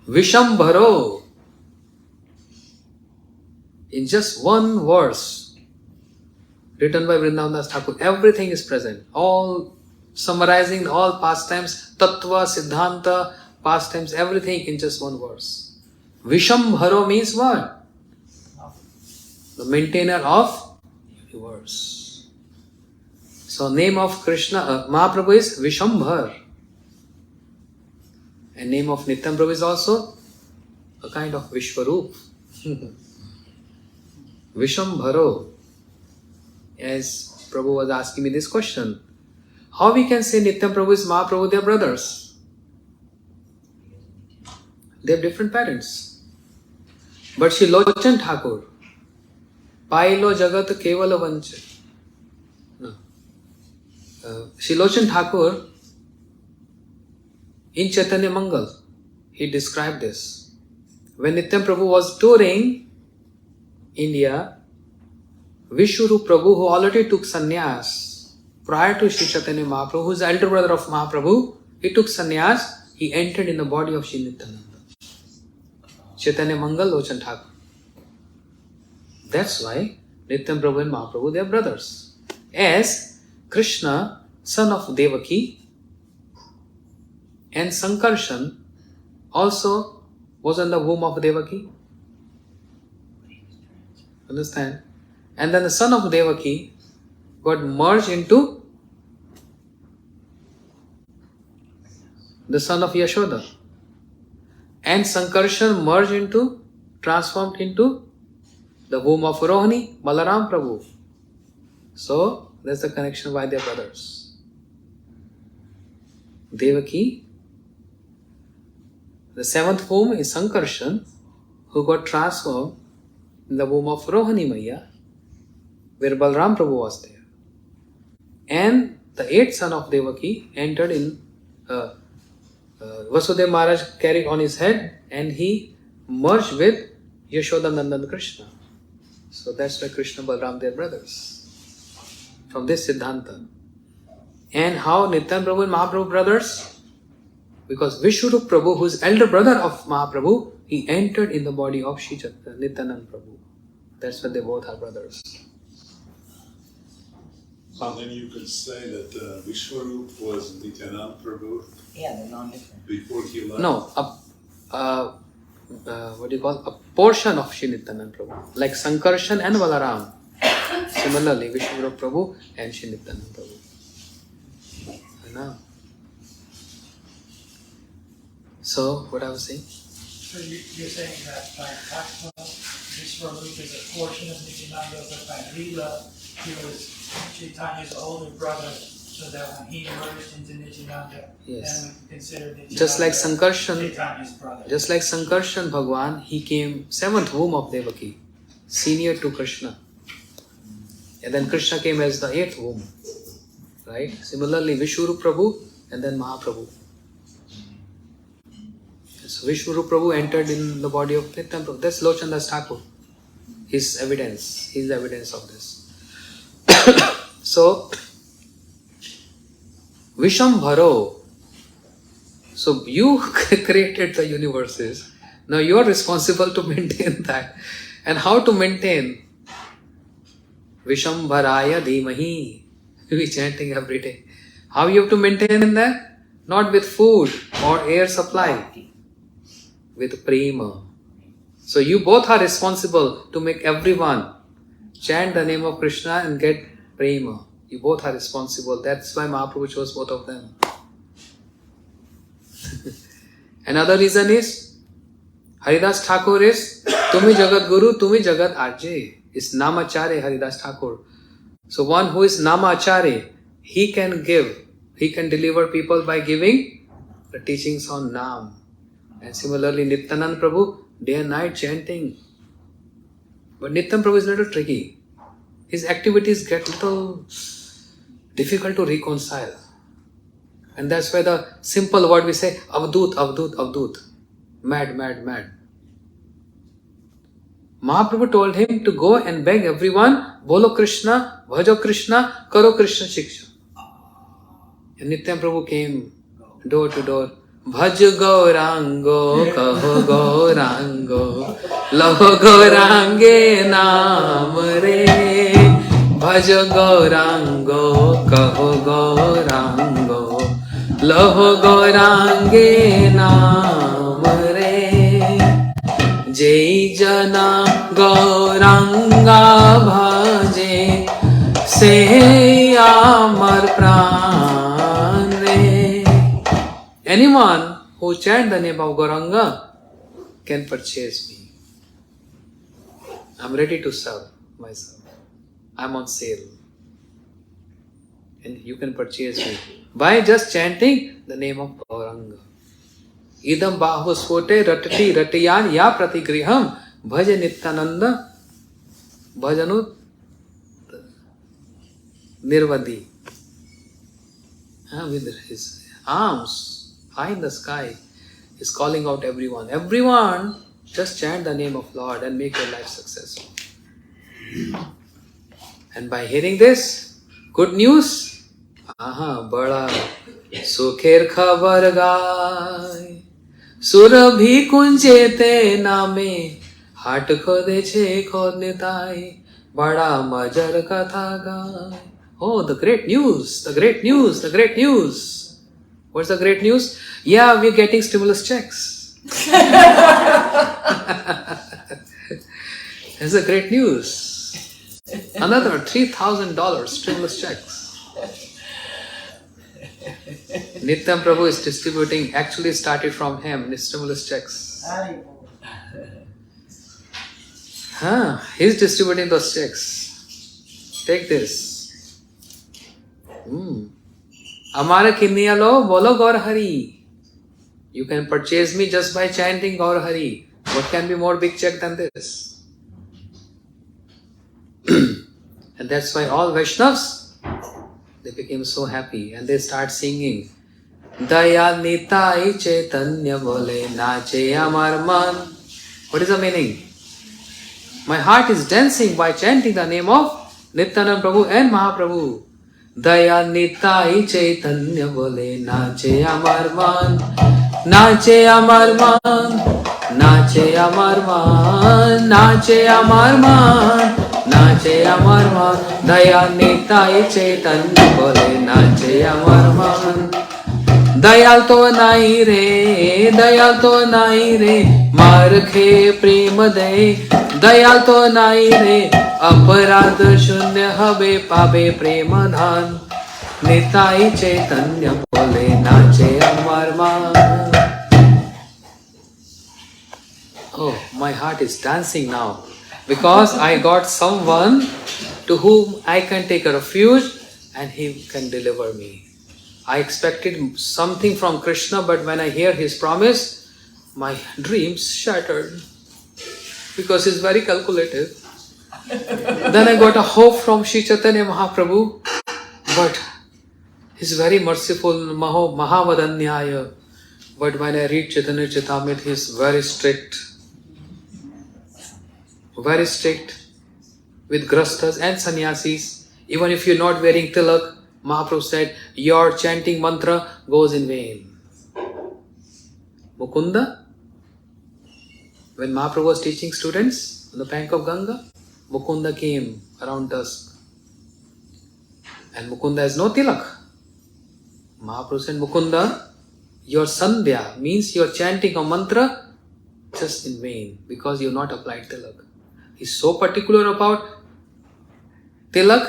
Vishambharo. In just one verse, written by Vrindavan Thakur, everything is present. All summarizing all pastimes, tattva, siddhanta, pastimes, everything in just one verse. Vishambharo means what? The maintainer of universe. So name of Krishna, Mahaprabhu is Vishambhar. And name of Nityan Prabhu is also a kind of Vishwarup. Vishambharo. As Prabhu was asking me this question, how we can say Nityan Prabhu is Mahaprabhu, they are brothers? They have different parents. But Shri Lochan Thakur, Pailo Jagat Kevala Vancha. No. Shri Lochan Thakur, in Chaitanya Mangal, he described this. When Nityan Prabhu was touring India, Vishwarup Prabhu, who already took sannyas prior to Sri Chaitanya Mahaprabhu, who is the elder brother of Mahaprabhu, he took sannyas, he entered in the body of Sri Nityananda. Chaitanya Mangal, Lochan Thakur. That's why Nityan Prabhu and Mahaprabhu, they are brothers. As Krishna, son of Devaki, and Sankarshan also was in the womb of Devaki. Understand? And then the son of Devaki got merged into the son of Yashoda. And Sankarshan merged into, transformed into the womb of Rohini, Balaram Prabhu. So, that's the connection why they are brothers. Devaki, the seventh womb is Sankarshan, who got transformed in the womb of Rohini Maya, where Balaram Prabhu was there. And the eighth son of Devaki entered in, Vasudeva Maharaj carried on his head and he merged with Yashoda Nandan Krishna. So that's why Krishna and Balaram, they are brothers. from this Siddhanta. And how Nityananda Prabhu and Mahaprabhu brothers? Because Vishwarup Prabhu, who is elder brother of Mahaprabhu, he entered in the body of Shri Nityananda Prabhu. That's why they both are brothers. So then you could say that Vishwarup was Nityananda Prabhu Yeah, they're non-different. before he left? No, what do you call? A portion of Shri Nityananda Prabhu. Like Sankarshan and Balaram. Similarly, Vishwarup Prabhu and Shri Nityananda Prabhu. You know? So, what I was saying? So you're saying that by Tattva, Vishwarup is a portion of Nityananda, but by Lila, he was Chaitanya's older brother, so that when he merged into Nityananda, Yes. then we can consider Nityananda Just like Sankarshan, Chaitanya's brother. just like Sankarshan Bhagwan, he came 7th womb of Devaki, senior to Krishna. And then Krishna came as the 8th womb. Right? Similarly, Vishwarup Prabhu and then Mahaprabhu. So Vishwarup Prabhu entered in the body of Nityananda Prabhu. That's Lochandas Thakur. His evidence of this. So, Vishambharo. So you created the universes. Now you are responsible to maintain that. And how to maintain? Vishambharaya Dhimahi. We chanting every day. How you have to maintain that? Not with food or air supply. With prema. So you both are responsible to make everyone chant the name of Krishna and get prema. You both are responsible. That's why Mahaprabhu chose both of them. Another reason is Haridas Thakur is Tumi Jagadguru, Tumi Jagat Arje. It's Namacharya Haridas Thakur. So one who is Namacharya, he can deliver people by giving the teachings on Nam. And similarly, Nityananda Prabhu, day and night chanting. But Nityananda Prabhu is a little tricky. His activities get little difficult to reconcile. And that's why the simple word we say, Avdut, Avdut, Avdut. Mad, mad, mad. Mahaprabhu told him to go and beg everyone, Bolo Krishna, Bhajo Krishna, Karo Krishna Shiksha. And Nityananda Prabhu came door to door. Bhaj Gaurango, Kaho Gaurango, Laho Gaurange Naam Re. Bhaj Gaurango, Kaho Gaurango, Laho Gaurange Naam Re. Jai Jana Gauranga Bhaje, Se Amar Pran Re. Anyone who chant the name of Gauranga can purchase me. I'm ready to serve myself. I'm on sale. And you can purchase me by just chanting the name of Gauranga. Idam bahu svote ratati ratiyan ya pratigriham bhaja Nityananda bhajanu nirvadi. With his arms high in the sky, is calling out everyone. Everyone, just chant the name of Lord and make your life successful. And by hearing this, good news, bada sukher khabar gaay, surabhi kunjete name, hat khode che khod nitai, bada majar katha gaay. Oh, the great news, the great news, the great news. What's the great news? Yeah, we're getting stimulus checks. That's the great news. Another $3,000 stimulus checks. Nityananda Prabhu is distributing, actually started from him, the stimulus checks. He's distributing those checks. Take this. Amara kinniya lo bolo Gaur Hari. You can purchase me just by chanting Gaur Hari. What can be more big check than this? And that's why all Vaishnavas, they became so happy and they start singing Daya Nitai Chaitanya Bole Nache Amar Man. What is the meaning? My heart is dancing by chanting the name of Nityananda Prabhu and Mahaprabhu. Daya Nitai Chaitanya bole nache amar man, nache amar man, nache amar man, nache amar man, nache amar man. Daya Nitai Chaitanya bole nache amar man. Dayal तो नहीं रे, दयाल तो नहीं रे, मारखे प्रेम दे. दयाल तो नहीं रे, अपराध शून्य हवे पावे प्रेम धान. निताई चैतन्य बोले नाचे अमर मान. Oh, my heart is dancing now because I got someone to whom I can take a refuge and he can deliver me. I expected something from Krishna, but when I hear his promise, my dreams shattered because he's very calculative. Then I got a hope from Sri Chaitanya Mahaprabhu, but he's very merciful, Mahavadanyaya. But when I read Chaitanya Chaitamrit, he's very strict with grasthas and sannyasis. Even if you're not wearing tilak, Mahaprabhu said, your chanting mantra goes in vain. Mukunda, when Mahaprabhu was teaching students on the bank of Ganga, Mukunda came around dusk. And Mukunda has no tilak. Mahaprabhu said, Mukunda, your sandhya means your chanting a mantra just in vain because you have not applied tilak. He's so particular about tilak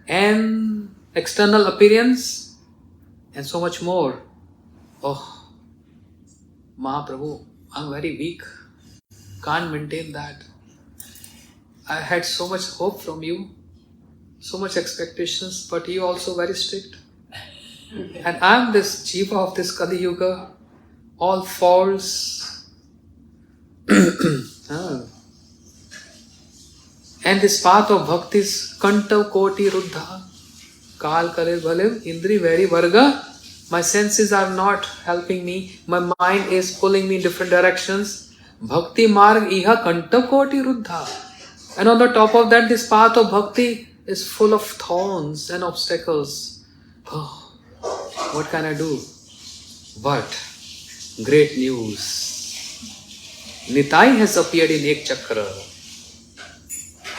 and external appearance and so much more. Oh, Mahaprabhu, I'm very weak. Can't maintain that. I had so much hope from you, so much expectations, but you also very strict. And I'm this jiva of this Kali Yuga, all false. And this path of bhakti is Kanta Koti Ruddha. Kal Kale Bhalev Indri Very Varga. My senses are not helping me. My mind is pulling me in different directions. Bhakti Marg Iha Kanta Koti Ruddha. And on the top of that, this path of bhakti is full of thorns and obstacles. Oh, what can I do? But great news. Nitai has appeared in Ek Chakra.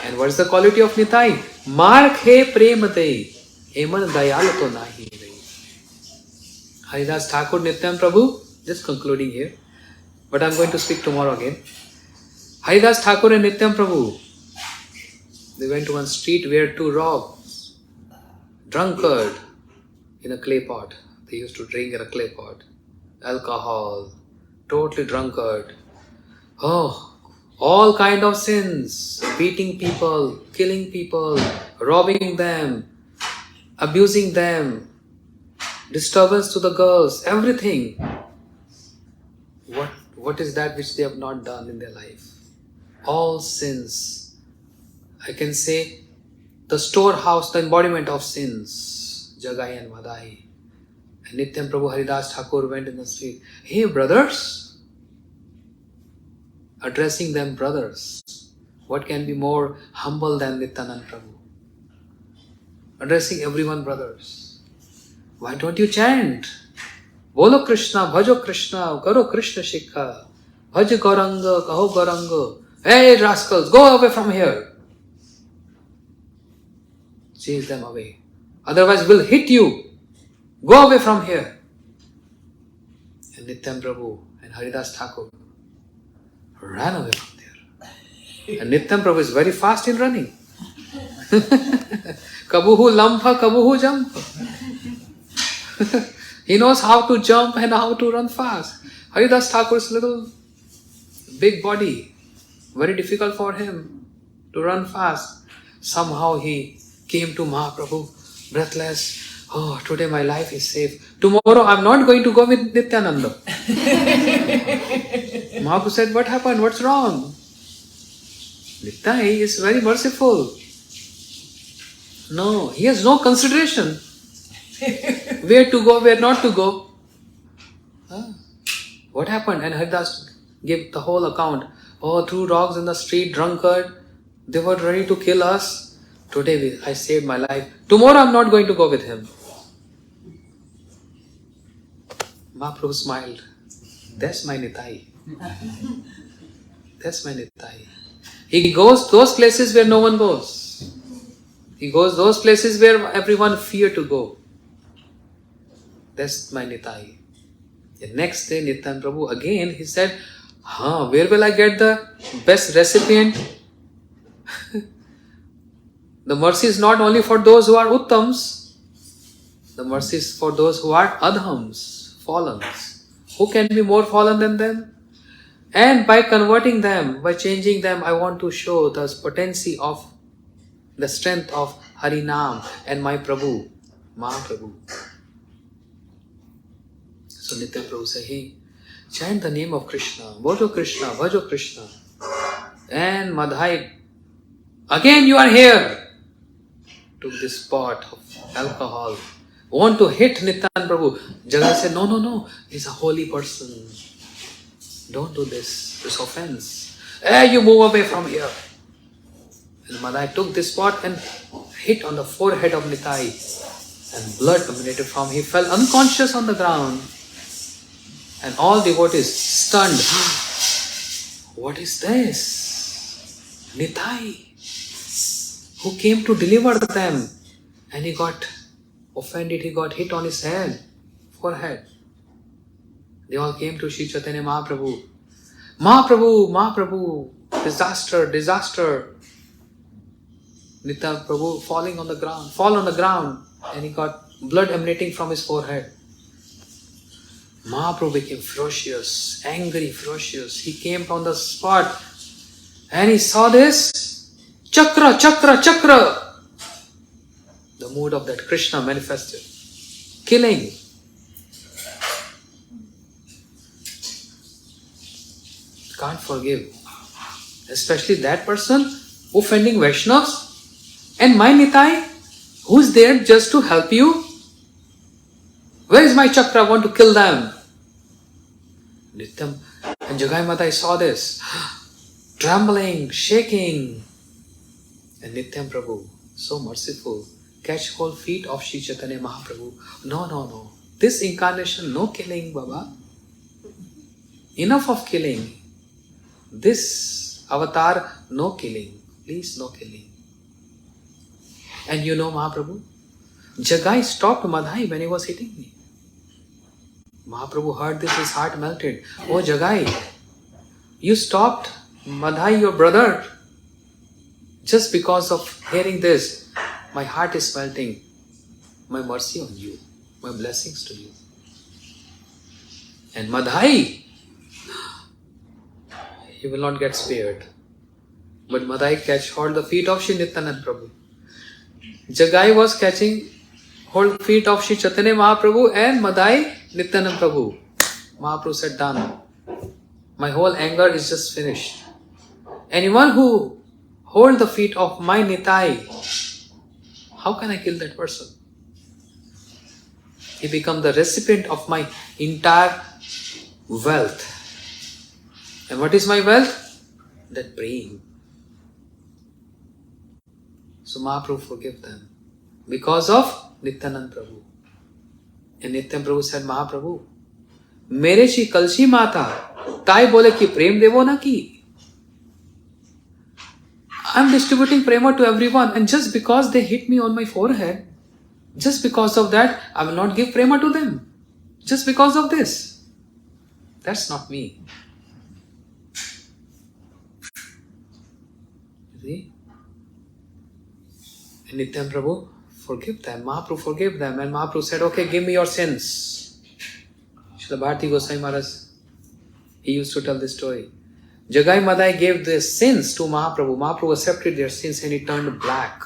And what is the quality of Nitai? Mark he premate. Eman dayal to nahi rahi. Haridas Thakur Nityananda Prabhu, just concluding here. But I am going to speak tomorrow again. Haridas Thakur and Nityananda Prabhu, they went to one street where two rogues, drunkard, in a clay pot. They used to drink in a clay pot. Alcohol, totally drunkard. Oh, all kind of sins. Beating people, killing people, robbing them, abusing them, disturbance to the girls, everything. What is that which they have not done in their life? All sins. I can say the storehouse, the embodiment of sins. Jagai and Madai. And Nityananda Prabhu Haridas Thakur went in the street. Hey brothers! Addressing them brothers. What can be more humble than Nityananda Prabhu? Addressing everyone brothers. Why don't you chant? Bolo Krishna, bhajo Krishna, karo Krishna Shikha. Bhaj Gauranga, kaho Gauranga. Hey rascals, go away from here. Chase them away. Otherwise we'll hit you. Go away from here. And Nityananda Prabhu and Haridas Thakur ran away from there. And Nityananda Prabhu is very fast in running. Kabuhu lampha, kabuhu jampa. He knows how to jump and how to run fast. Haridas Thakur's little big body, very difficult for him to run fast. Somehow he came to Mahaprabhu, breathless. Oh, today my life is safe. Tomorrow I'm not going to go with Nityananda. Mahaprabhu said, what happened? What's wrong? Nitai is very merciful. No, he has no consideration. Where to go, where not to go. What happened? And Haridas gave the whole account. Oh, two dogs in the street, drunkard. They were ready to kill us. Today I saved my life. Tomorrow I'm not going to go with him. Mahaprabhu smiled. That's my Nitai. That's my Nitai. He goes those places where no one goes. He goes those places where everyone fear to go. That's my Nitai. The next day, Nityananda Prabhu again, he said, where will I get the best recipient? The mercy is not only for those who are uttams, the mercy is for those who are adhams, fallens. Who can be more fallen than them? And by converting them, by changing them, I want to show the potency of the strength of Harinam and my Prabhu, Mahaprabhu. So Nityananda Prabhu said, hey, chant the name of Krishna, Bhajo Krishna, Bhajo Krishna. And Madhai, again you are here. Took this pot of alcohol, want to hit Nityananda Prabhu. Jagai said, no, he's a holy person. Don't do this, this offense. Hey, you move away from here. And Madhai took this pot and hit on the forehead of Nitai. And blood emanated from him. He fell unconscious on the ground. And all devotees stunned. What is this? Nitai, who came to deliver them. And he got offended, he got hit on his head, forehead. They all came to Sri Chaitanya Mahaprabhu. Mahaprabhu, disaster. Nityananda Prabhu fall on the ground, and he got blood emanating from his forehead. Mahaprabhu became ferocious, angry, ferocious. He came on the spot and he saw this. Chakra. The mood of that Krishna manifested. Killing. Can't forgive. Especially that person offending Vaishnavas. And my Nitai, who's there just to help you? Where is my chakra? I want to kill them. Nityam and Jagai Madhai saw this. Trembling, shaking. And Nityam Prabhu, so merciful, catch hold feet of Sri Chaitanya Mahaprabhu. No. This incarnation, no killing, Baba. Enough of killing. This avatar, no killing. Please, no killing. And you know Mahaprabhu? Jagai stopped Madhai when he was hitting me. Mahaprabhu heard this, his heart melted. Oh Jagai, you stopped Madhai, your brother. Just because of hearing this, my heart is melting. My mercy on you, my blessings to you. And Madhai, he will not get spared. But Madhai catch hold the feet of Sri Nityananda Prabhu. Jagai was catching hold feet of Sri Chaitanya Mahaprabhu and Madhai Nityananda Prabhu. Mahaprabhu said, done. My whole anger is just finished. Anyone who hold the feet of my Nitai, how can I kill that person? He become the recipient of my entire wealth. And what is my wealth? That praying. So Mahaprabhu forgive them because of Nityananda Prabhu. And Nityananda Prabhu said, Mahaprabhu, mere chi kalshi mata, tai bole ki prem devo na ki. I am distributing prema to everyone, and just because they hit me on my forehead, just because of that, I will not give prema to them. Just because of this. That's not me. See? And Nityananda Prabhu forgive them. Mahaprabhu forgave them. And Mahaprabhu said, okay, give me your sins. Srila Bharati Goswami Maharaj, he used to tell this story. Jagai Madhai gave their sins to Mahaprabhu. Mahaprabhu accepted their sins and he turned black.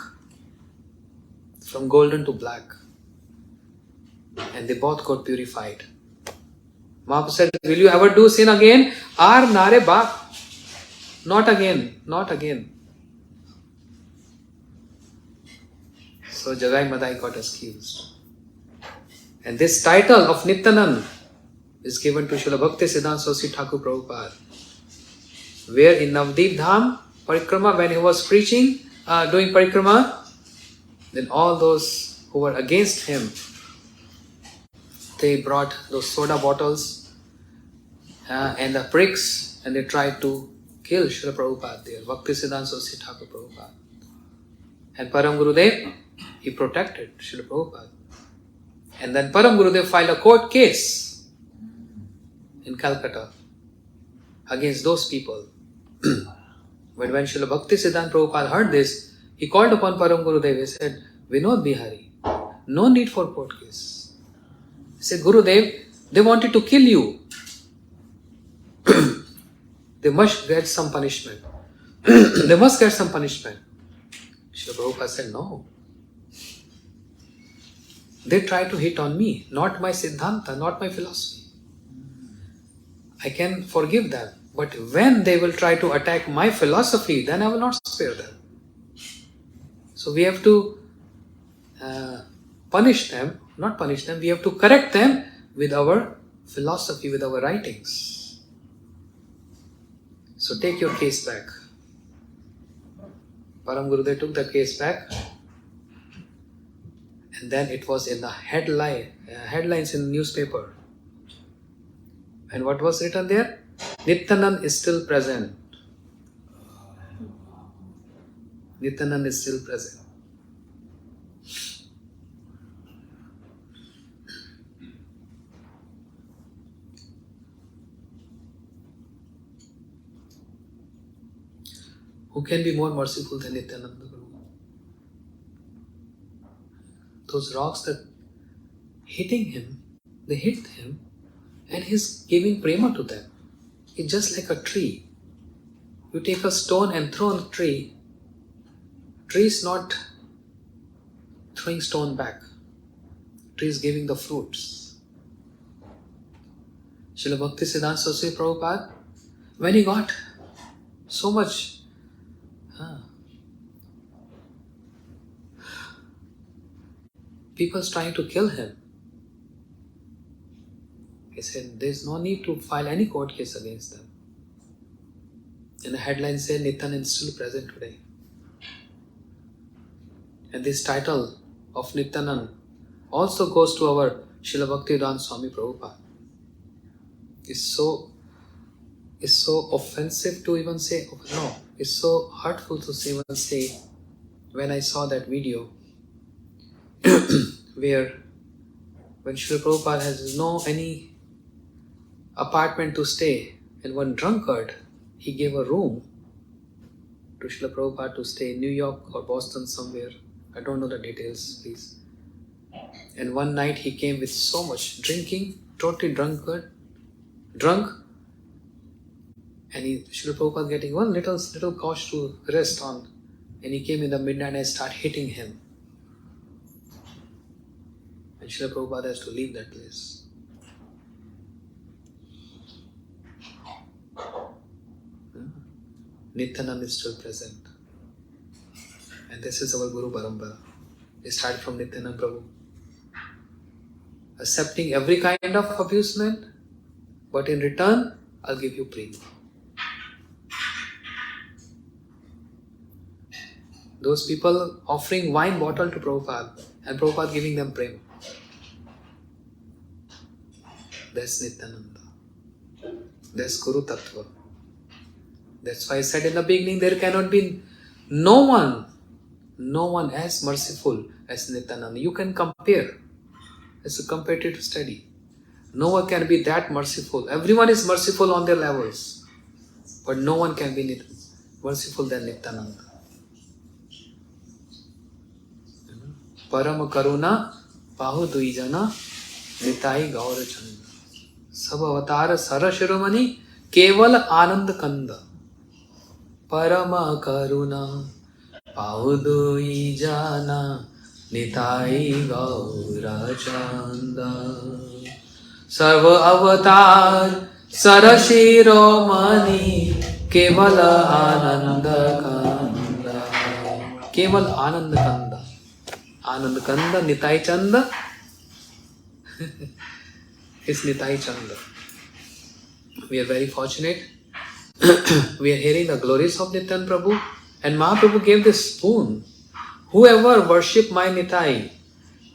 From golden to black. And they both got purified. Mahaprabhu said, will you ever do sin again? Ar nare bap. Not again. Not again. So Jagai Madhai got excused. And this title of Nityananda is given to Srila Bhakti Siddhanta Saraswati Thakur Prabhupada. Where in Navdeep Dham, Parikrama, when he was preaching, doing Parikrama, Then all those who were against him, they brought those soda bottles and the bricks, and they tried to kill Srila Prabhupada there, Bhaktisiddhanta Saraswati Thakur Prabhupada. And Param Gurudev, he protected Srila Prabhupada. And then Param Gurudev filed a court case in Calcutta against those people. But when Srila Bhaktisiddhanta Prabhupada heard this, he called upon Param Gurudev. He said, Vinod Bihari, no need for court case. He said, Gurudev, they wanted to kill you. They must get some punishment. They must get some punishment. Srila Prabhupada said, no. They try to hit on me, not my Siddhanta, not my philosophy. I can forgive them. But when they will try to attack my philosophy, then I will not spare them. So we have to punish them, not punish them, we have to correct them with our philosophy, with our writings. So take your case back. Param Gurudev took the case back, and then it was in the headlines in the newspaper. And what was written there? Nityananda is still present. Nityananda is still present. Who can be more merciful than Nityananda Guru? Those rocks that hitting him, they hit him, and he's giving prema to them. It's just like a tree. You take a stone and throw on the tree. Tree is not throwing stone back. Tree is giving the fruits. Srila Bhaktisiddhanta Saraswati Prabhupada, when he got so much people trying to kill him, he said, there is no need to file any court case against them. And the headline said, Nityananda is still present today. And this title of Nityananda also goes to our Srila Bhaktivedanta Swami Prabhupada. It's so offensive to even say, no, it's so hurtful to even say, when I saw that video, where when Srila Prabhupada has any apartment to stay, and one drunkard, he gave a room to Srila Prabhupada to stay in New York or Boston somewhere. I don't know the details, please. And one night he came with so much drinking, totally drunk, and Srila Prabhupada getting one little couch to rest on, and he came in the midnight and started hitting him. And Srila Prabhupada has to leave that place. Nityananda is still present. And this is our Guru Parampara. We start from Nityananda Prabhu. Accepting every kind of abusement, but in return, I'll give you prema. Those people offering wine bottle to Prabhupada, and Prabhupada giving them prema. That's Nityananda. That's Guru Tattva. That's why I said in the beginning, there cannot be no one as merciful as Nityananda. You can compare. It's a comparative study. No one can be that merciful. Everyone is merciful on their levels. But no one can be merciful than Nityananda. Param Karuna Pahu Duijana Nitai Gaura Chanda. Sab Avatara Sarashiromani Keval Anand Kanda. Parama Karuna Paudui Jana Nitai Gaura Chanda. Sarva Avatar Sarashiromani Kevala Ananda Kanda. Keval Ananda Kanda. Ananda Kanda Nitai Chanda is Nitai Chanda. We are very fortunate. We are hearing the glories of Nityananda Prabhu, and Mahaprabhu gave this spoon. Whoever worship my Nitai,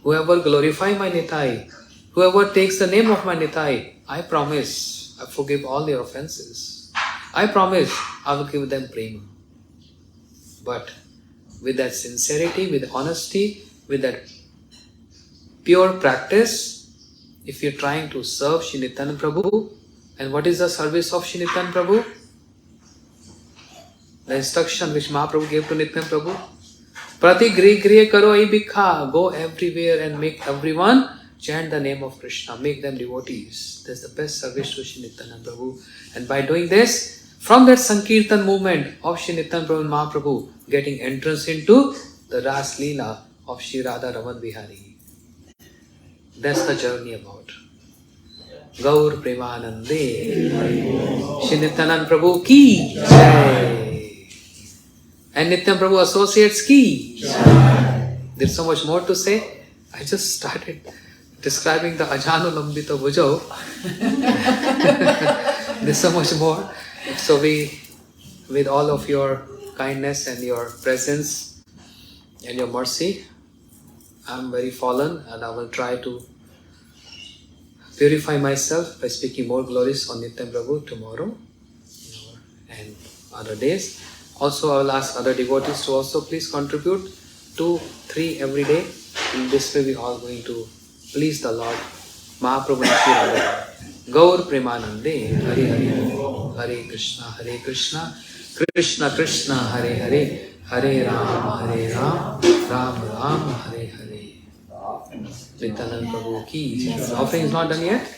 whoever glorify my Nitai, whoever takes the name of my Nitai, I promise I forgive all their offenses. I promise I will give them prema. But with that sincerity, with honesty, with that pure practice, if you're trying to serve Shri Nityananda Prabhu, and what is the service of Shri Nityananda Prabhu? The instruction which Mahaprabhu gave to Nityananda Prabhu. Prati grihe grihe karo ai bhikha. Go everywhere and make everyone chant the name of Krishna. Make them devotees. That's the best service to Shri Nityananda Prabhu. And by doing this, from that Sankirtan movement of Shri Nityananda Prabhu and Mahaprabhu, getting entrance into the Ras Leela of Shri Radha Raman Bihari. That's the journey about. Gaur Premanande. Shri Nityananda Prabhu ki jai. And Nityananda Prabhu associates ki jai. There's so much more to say. I just started describing the Ajanu Lambita Bhujau. There's so much more. So we, with all of your kindness and your presence and your mercy, I'm very fallen and I will try to purify myself by speaking more glories on Nityananda Prabhu tomorrow and other days. Also, I will ask other devotees to also please contribute 2, 3 every day. In this way, we are all going to please the Lord Mahaprabhu and Shri Radha. Gaur Premanande, Hare Hare, Hare Krishna, Krishna Krishna, Hare Hare, Hare Ram, Ram Ram, Hare Hare. Nityananda Prabhu ki jai. The offering is not done yet?